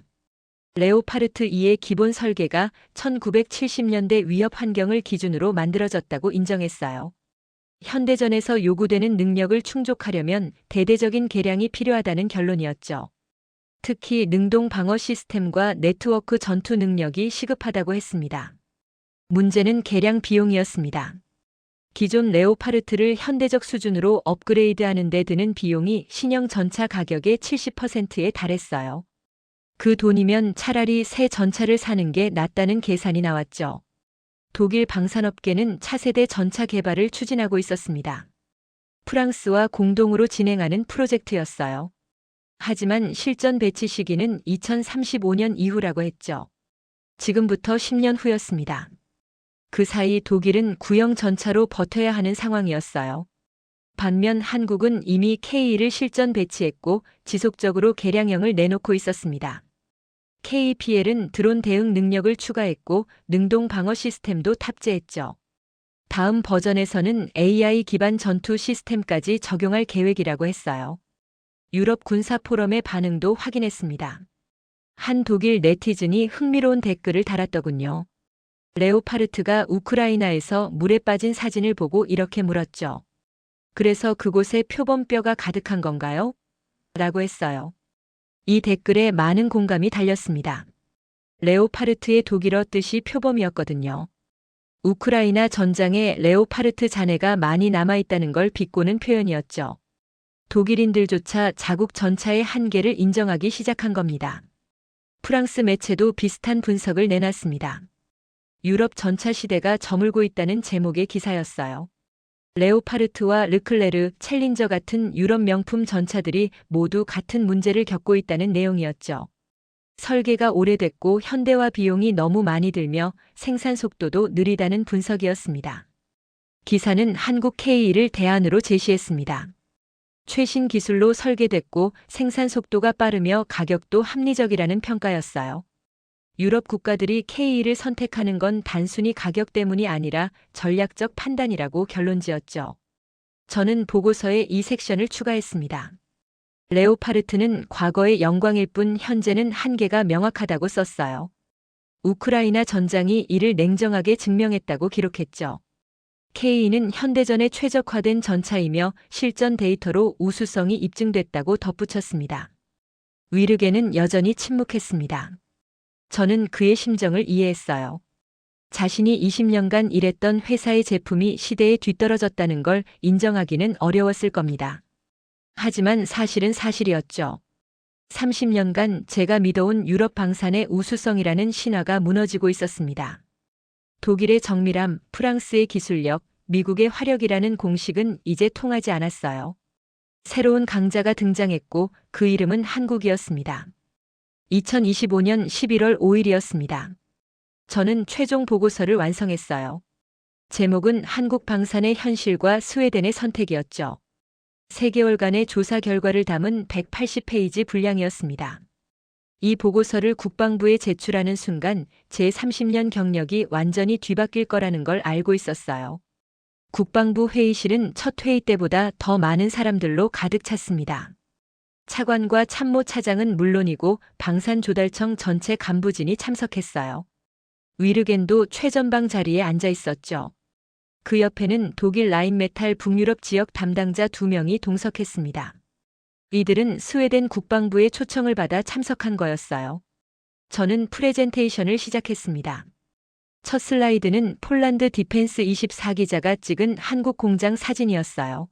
Speaker 1: 레오파르트 2의 기본 설계가 1970년대 위협 환경을 기준으로 만들어졌다고 인정했어요. 현대전에서 요구되는 능력을 충족하려면 대대적인 개량이 필요하다는 결론이었죠. 특히 능동 방어 시스템과 네트워크 전투 능력이 시급하다고 했습니다. 문제는 개량 비용이었습니다. 기존 레오파르트를 현대적 수준으로 업그레이드하는 데 드는 비용이 신형 전차 가격의 70%에 달했어요. 그 돈이면 차라리 새 전차를 사는 게 낫다는 계산이 나왔죠. 독일 방산업계는 차세대 전차 개발을 추진하고 있었습니다. 프랑스와 공동으로 진행하는 프로젝트였어요. 하지만 실전 배치 시기는 2035년 이후라고 했죠. 지금부터 10년 후였습니다. 그 사이 독일은 구형 전차로 버텨야 하는 상황이었어요. 반면 한국은 이미 K를 실전 배치했고 지속적으로 개량형을 내놓고 있었습니다. KPL은 드론 대응 능력을 추가했고 능동 방어 시스템도 탑재했죠. 다음 버전에서는 AI 기반 전투 시스템까지 적용할 계획이라고 했어요. 유럽 군사 포럼의 반응도 확인했습니다. 한 독일 네티즌이 흥미로운 댓글을 달았더군요. 레오파르트가 우크라이나에서 물에 빠진 사진을 보고 이렇게 물었죠. 그래서 그곳에 표범뼈가 가득한 건가요? 라고 했어요. 이 댓글에 많은 공감이 달렸습니다. 레오파르트의 독일어 뜻이 표범이었거든요. 우크라이나 전장에 레오파르트 잔해가 많이 남아있다는 걸 비꼬는 표현이었죠. 독일인들조차 자국 전차의 한계를 인정하기 시작한 겁니다. 프랑스 매체도 비슷한 분석을 내놨습니다. 유럽 전차 시대가 저물고 있다는 제목의 기사였어요. 레오파르트와 르클레르, 챌린저 같은 유럽 명품 전차들이 모두 같은 문제를 겪고 있다는 내용이었죠. 설계가 오래됐고 현대화 비용이 너무 많이 들며 생산 속도도 느리다는 분석이었습니다. 기사는 한국 K를 대안으로 제시했습니다. 최신 기술로 설계됐고 생산 속도가 빠르며 가격도 합리적이라는 평가였어요. 유럽 국가들이 K를 선택하는 건 단순히 가격 때문이 아니라 전략적 판단이라고 결론지었죠. 저는 보고서에 이 섹션을 추가했습니다. 레오파르트는 과거의 영광일 뿐 현재는 한계가 명확하다고 썼어요. 우크라이나 전장이 이를 냉정하게 증명했다고 기록했죠. K는 현대전에 최적화된 전차이며 실전 데이터로 우수성이 입증됐다고 덧붙였습니다. 위르게는 여전히 침묵했습니다. 저는 그의 심정을 이해했어요. 자신이 20년간 일했던 회사의 제품이 시대에 뒤떨어졌다는 걸 인정하기는 어려웠을 겁니다. 하지만 사실은 사실이었죠. 30년간 제가 믿어온 유럽 방산의 우수성이라는 신화가 무너지고 있었습니다. 독일의 정밀함, 프랑스의 기술력, 미국의 화력이라는 공식은 이제 통하지 않았어요. 새로운 강자가 등장했고 그 이름은 한국이었습니다. 2025년 11월 5일이었습니다. 저는 최종 보고서를 완성했어요. 제목은 한국 방산의 현실과 스웨덴의 선택이었죠. 3개월간의 조사 결과를 담은 180페이지 분량이었습니다. 이 보고서를 국방부에 제출하는 순간 제 30년 경력이 완전히 뒤바뀔 거라는 걸 알고 있었어요. 국방부 회의실은 첫 회의 때보다 더 많은 사람들로 가득 찼습니다. 차관과 참모 차장은 물론이고 방산조달청 전체 간부진이 참석했어요. 위르겐도 최전방 자리에 앉아 있었죠. 그 옆에는 독일 라인메탈 북유럽 지역 담당자 2명이 동석했습니다. 이들은 스웨덴 국방부의 초청을 받아 참석한 거였어요. 저는 프레젠테이션을 시작했습니다. 첫 슬라이드는 폴란드 디펜스 24기자가 찍은 한국 공장 사진이었어요.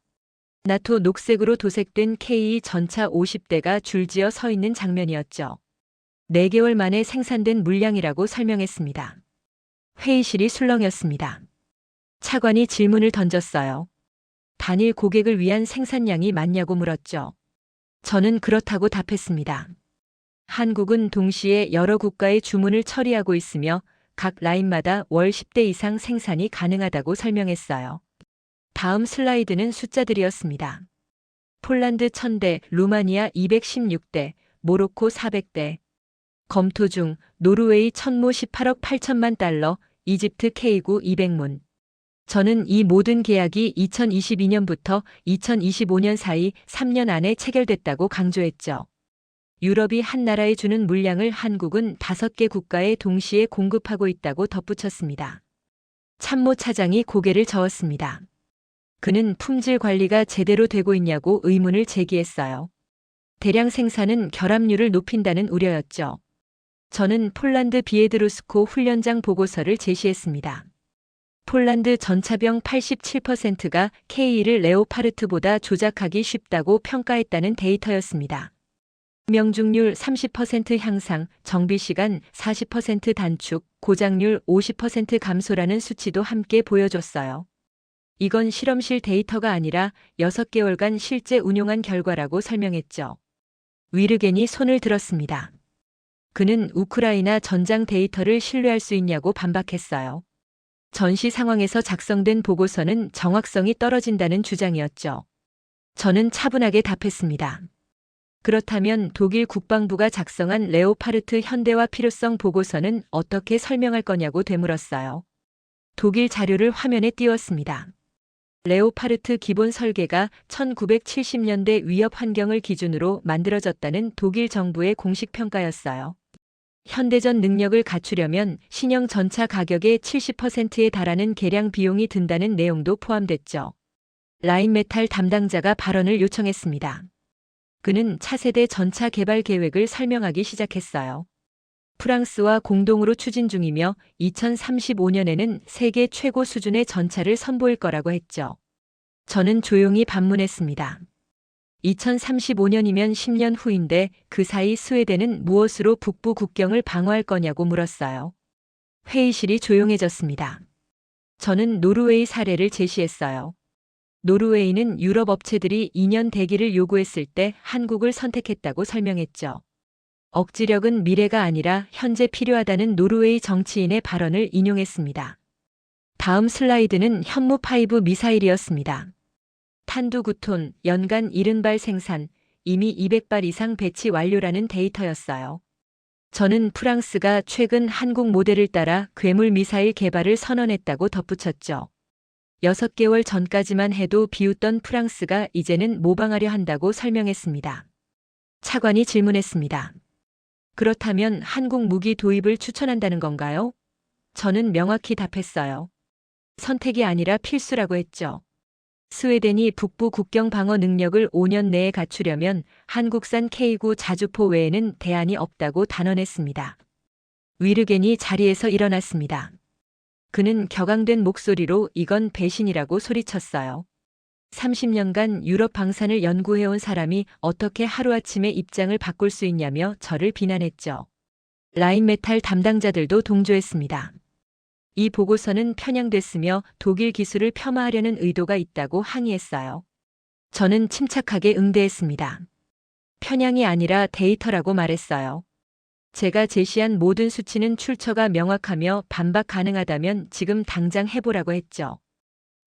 Speaker 1: 나토 녹색으로 도색된 K 전차 50대가 줄지어 서 있는 장면이었죠. 4개월 만에 생산된 물량이라고 설명했습니다. 회의실이 술렁였습니다. 차관이 질문을 던졌어요. 단일 고객을 위한 생산량이 맞냐고 물었죠. 저는 그렇다고 답했습니다. 한국은 동시에 여러 국가의 주문을 처리하고 있으며 각 라인마다 월 10대 이상 생산이 가능하다고 설명했어요. 다음 슬라이드는 숫자들이었습니다. 폴란드 1000대, 루마니아 216대, 모로코 400대. 검토 중 노르웨이 천무 18억 8천만 달러, 이집트 K9 200문. 저는 이 모든 계약이 2022년부터 2025년 사이 3년 안에 체결됐다고 강조했죠. 유럽이 한 나라에 주는 물량을 한국은 5개 국가에 동시에 공급하고 있다고 덧붙였습니다. 참모 차장이 고개를 저었습니다. 그는 품질 관리가 제대로 되고 있냐고 의문을 제기했어요. 대량 생산은 결합률을 높인다는 우려였죠. 저는 폴란드 비에드루스코 훈련장 보고서를 제시했습니다. 폴란드 전차병 87%가 K를 레오파르트보다 조작하기 쉽다고 평가했다는 데이터였습니다. 명중률 30% 향상, 정비시간 40% 단축, 고장률 50% 감소라는 수치도 함께 보여줬어요. 이건 실험실 데이터가 아니라 6개월간 실제 운용한 결과라고 설명했죠. 위르겐이 손을 들었습니다. 그는 우크라이나 전장 데이터를 신뢰할 수 있냐고 반박했어요. 전시 상황에서 작성된 보고서는 정확성이 떨어진다는 주장이었죠. 저는 차분하게 답했습니다. 그렇다면 독일 국방부가 작성한 레오파르트 현대화 필요성 보고서는 어떻게 설명할 거냐고 되물었어요. 독일 자료를 화면에 띄웠습니다. 레오파르트 기본 설계가 1970년대 위협 환경을 기준으로 만들어졌다는 독일 정부의 공식 평가였어요. 현대전 능력을 갖추려면 신형 전차 가격의 70%에 달하는 개량 비용이 든다는 내용도 포함됐죠. 라인메탈 담당자가 발언을 요청했습니다. 그는 차세대 전차 개발 계획을 설명하기 시작했어요. 프랑스와 공동으로 추진 중이며 2035년에는 세계 최고 수준의 전차를 선보일 거라고 했죠. 저는 조용히 반문했습니다. 2035년이면 10년 후인데 그 사이 스웨덴은 무엇으로 북부 국경을 방어할 거냐고 물었어요. 회의실이 조용해졌습니다. 저는 노르웨이 사례를 제시했어요. 노르웨이는 유럽 업체들이 2년 대기를 요구했을 때 한국을 선택했다고 설명했죠. 억지력은 미래가 아니라 현재 필요하다는 노르웨이 정치인의 발언을 인용했습니다. 다음 슬라이드는 현무5 미사일이었습니다. 탄두 9톤, 연간 70발 생산, 이미 200발 이상 배치 완료라는 데이터였어요. 저는 프랑스가 최근 한국 모델을 따라 괴물 미사일 개발을 선언했다고 덧붙였죠. 6개월 전까지만 해도 비웃던 프랑스가 이제는 모방하려 한다고 설명했습니다. 차관이 질문했습니다. 그렇다면 한국 무기 도입을 추천한다는 건가요? 저는 명확히 답했어요. 선택이 아니라 필수라고 했죠. 스웨덴이 북부 국경 방어 능력을 5년 내에 갖추려면 한국산 K9 자주포 외에는 대안이 없다고 단언했습니다. 위르겐이 자리에서 일어났습니다. 그는 격앙된 목소리로 이건 배신이라고 소리쳤어요. 30년간 유럽 방산을 연구해온 사람이 어떻게 하루아침에 입장을 바꿀 수 있냐며 저를 비난했죠. 라인메탈 담당자들도 동조했습니다. 이 보고서는 편향됐으며 독일 기술을 폄하하려는 의도가 있다고 항의했어요. 저는 침착하게 응대했습니다. 편향이 아니라 데이터라고 말했어요. 제가 제시한 모든 수치는 출처가 명확하며 반박 가능하다면 지금 당장 해보라고 했죠.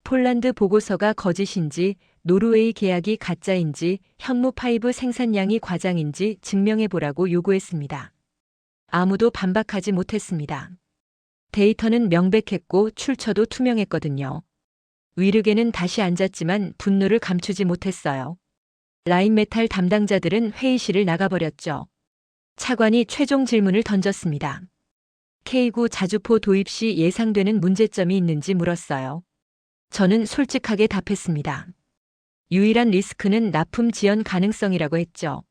Speaker 1: 폴란드 보고서가 거짓인지, 노르웨이 계약이 가짜인지, 현무5 생산량이 과장인지 증명해보라고 요구했습니다. 아무도 반박하지 못했습니다. 데이터는 명백했고 출처도 투명했거든요. 위르겐은 다시 앉았지만 분노를 감추지 못했어요. 라인메탈 담당자들은 회의실을 나가버렸죠. 차관이 최종 질문을 던졌습니다. K9 자주포 도입 시 예상되는 문제점이 있는지 물었어요. 저는 솔직하게 답했습니다. 유일한 리스크는 납품 지연 가능성이라고 했죠.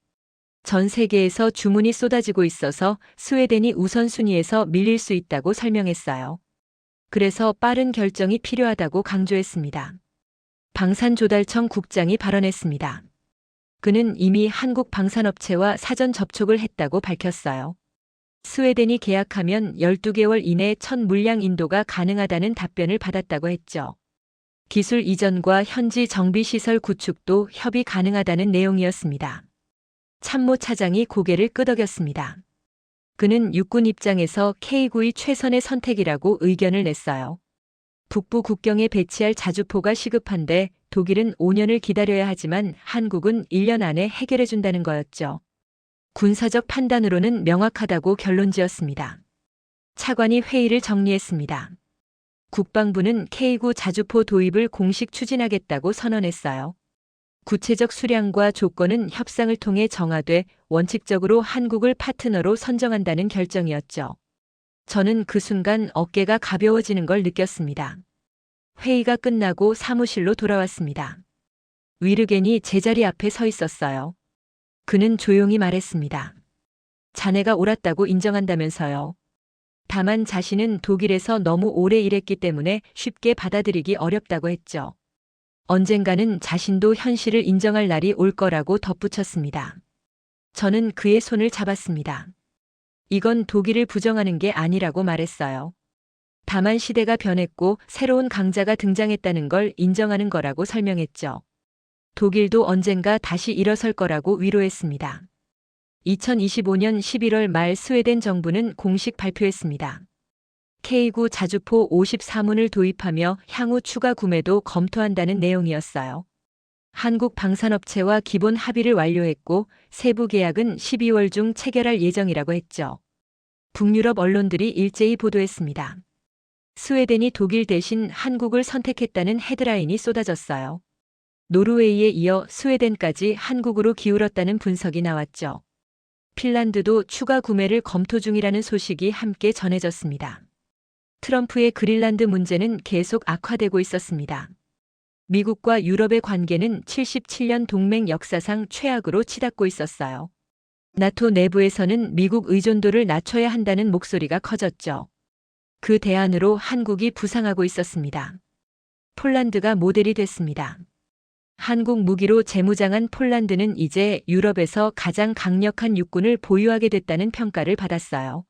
Speaker 1: 전 세계에서 주문이 쏟아지고 있어서 스웨덴이 우선순위에서 밀릴 수 있다고 설명했어요. 그래서 빠른 결정이 필요하다고 강조했습니다. 방산조달청 국장이 발언했습니다. 그는 이미 한국 방산업체와 사전 접촉을 했다고 밝혔어요. 스웨덴이 계약하면 12개월 이내 첫 물량 인도가 가능하다는 답변을 받았다고 했죠. 기술 이전과 현지 정비시설 구축도 협의 가능하다는 내용이었습니다. 참모 차장이 고개를 끄덕였습니다. 그는 육군 입장에서 K9이 최선의 선택이라고 의견을 냈어요. 북부 국경에 배치할 자주포가 시급한데 독일은 5년을 기다려야 하지만 한국은 1년 안에 해결해준다는 거였죠. 군사적 판단으로는 명확하다고 결론지었습니다. 차관이 회의를 정리했습니다. 국방부는 K9 자주포 도입을 공식 추진하겠다고 선언했어요. 구체적 수량과 조건은 협상을 통해 정하되 원칙적으로 한국을 파트너로 선정한다는 결정이었죠. 저는 그 순간 어깨가 가벼워지는 걸 느꼈습니다. 회의가 끝나고 사무실로 돌아왔습니다. 위르겐이 제자리 앞에 서 있었어요. 그는 조용히 말했습니다. 자네가 옳았다고 인정한다면서요. 다만 자신은 독일에서 너무 오래 일했기 때문에 쉽게 받아들이기 어렵다고 했죠. 언젠가는 자신도 현실을 인정할 날이 올 거라고 덧붙였습니다. 저는 그의 손을 잡았습니다. 이건 독일을 부정하는 게 아니라고 말했어요. 다만 시대가 변했고 새로운 강자가 등장했다는 걸 인정하는 거라고 설명했죠. 독일도 언젠가 다시 일어설 거라고 위로했습니다. 2025년 11월 말 스웨덴 정부는 공식 발표했습니다. K9 자주포 54문을 도입하며 향후 추가 구매도 검토한다는 내용이었어요. 한국 방산업체와 기본 합의를 완료했고 세부 계약은 12월 중 체결할 예정이라고 했죠. 북유럽 언론들이 일제히 보도했습니다. 스웨덴이 독일 대신 한국을 선택했다는 헤드라인이 쏟아졌어요. 노르웨이에 이어 스웨덴까지 한국으로 기울었다는 분석이 나왔죠. 핀란드도 추가 구매를 검토 중이라는 소식이 함께 전해졌습니다. 트럼프의 그린란드 문제는 계속 악화되고 있었습니다. 미국과 유럽의 관계는 77년 동맹 역사상 최악으로 치닫고 있었어요. 나토 내부에서는 미국 의존도를 낮춰야 한다는 목소리가 커졌죠. 그 대안으로 한국이 부상하고 있었습니다. 폴란드가 모델이 됐습니다. 한국 무기로 재무장한 폴란드는 이제 유럽에서 가장 강력한 육군을 보유하게 됐다는 평가를 받았어요.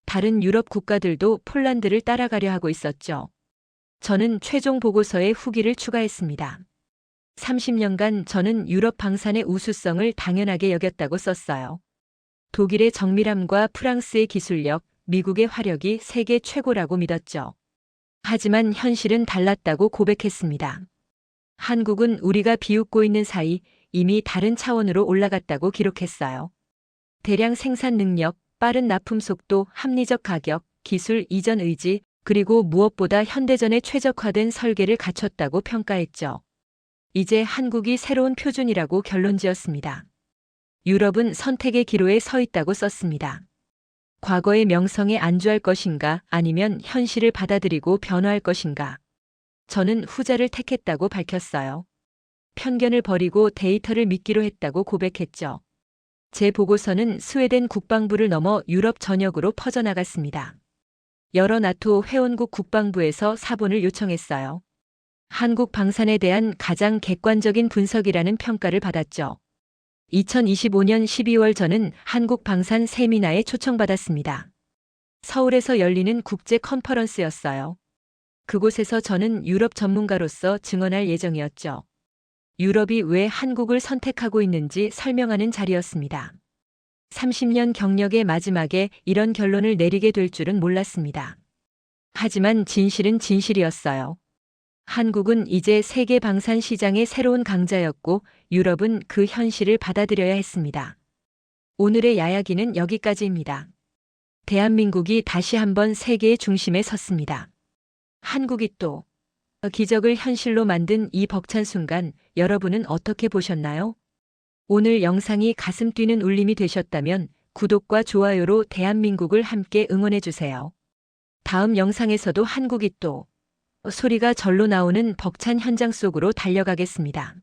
Speaker 1: 다른 유럽 국가들도 폴란드를 따라가려 하고 있었죠. 저는 최종 보고서에 후기를 추가했습니다. 30년간 저는 유럽 방산의 우수성을 당연하게 여겼다고 썼어요. 독일의 정밀함과 프랑스의 기술력, 미국의 화력이 세계 최고라고 믿었죠. 하지만 현실은 달랐다고 고백했습니다. 한국은 우리가 비웃고 있는 사이 이미 다른 차원으로 올라갔다고 기록했어요. 대량 생산 능력, 빠른 납품 속도, 합리적 가격, 기술 이전 의지, 그리고 무엇보다 현대전에 최적화된 설계를 갖췄다고 평가했죠. 이제 한국이 새로운 표준이라고 결론지었습니다. 유럽은 선택의 기로에 서 있다고 썼습니다. 과거의 명성에 안주할 것인가 아니면 현실을 받아들이고 변화할 것인가. 저는 후자를 택했다고 밝혔어요. 편견을 버리고 데이터를 믿기로 했다고 고백했죠. 제 보고서는 스웨덴 국방부를 넘어 유럽 전역으로 퍼져나갔습니다. 여러 나토 회원국 국방부에서 사본을 요청했어요. 한국 방산에 대한 가장 객관적인 분석이라는 평가를 받았죠. 2025년 12월 저는 한국 방산 세미나에 초청받았습니다. 서울에서 열리는 국제 컨퍼런스였어요. 그곳에서 저는 유럽 전문가로서 증언할 예정이었죠. 유럽이 왜 한국을 선택하고 있는지 설명하는 자리였습니다. 30년 경력의 마지막에 이런 결론을 내리게 될 줄은 몰랐습니다. 하지만 진실은 진실이었어요. 한국은 이제 세계 방산 시장의 새로운 강자였고 유럽은 그 현실을 받아들여야 했습니다. 오늘의 이야기는 여기까지입니다. 대한민국이 다시 한번 세계의 중심에 섰습니다. 한국이 또 기적을 현실로 만든 이 벅찬 순간 여러분은 어떻게 보셨나요? 오늘 영상이 가슴 뛰는 울림이 되셨다면 구독과 좋아요로 대한민국을 함께 응원해 주세요. 다음 영상에서도 한국이 또 소리가 절로 나오는 벅찬 현장 속으로 달려가겠습니다.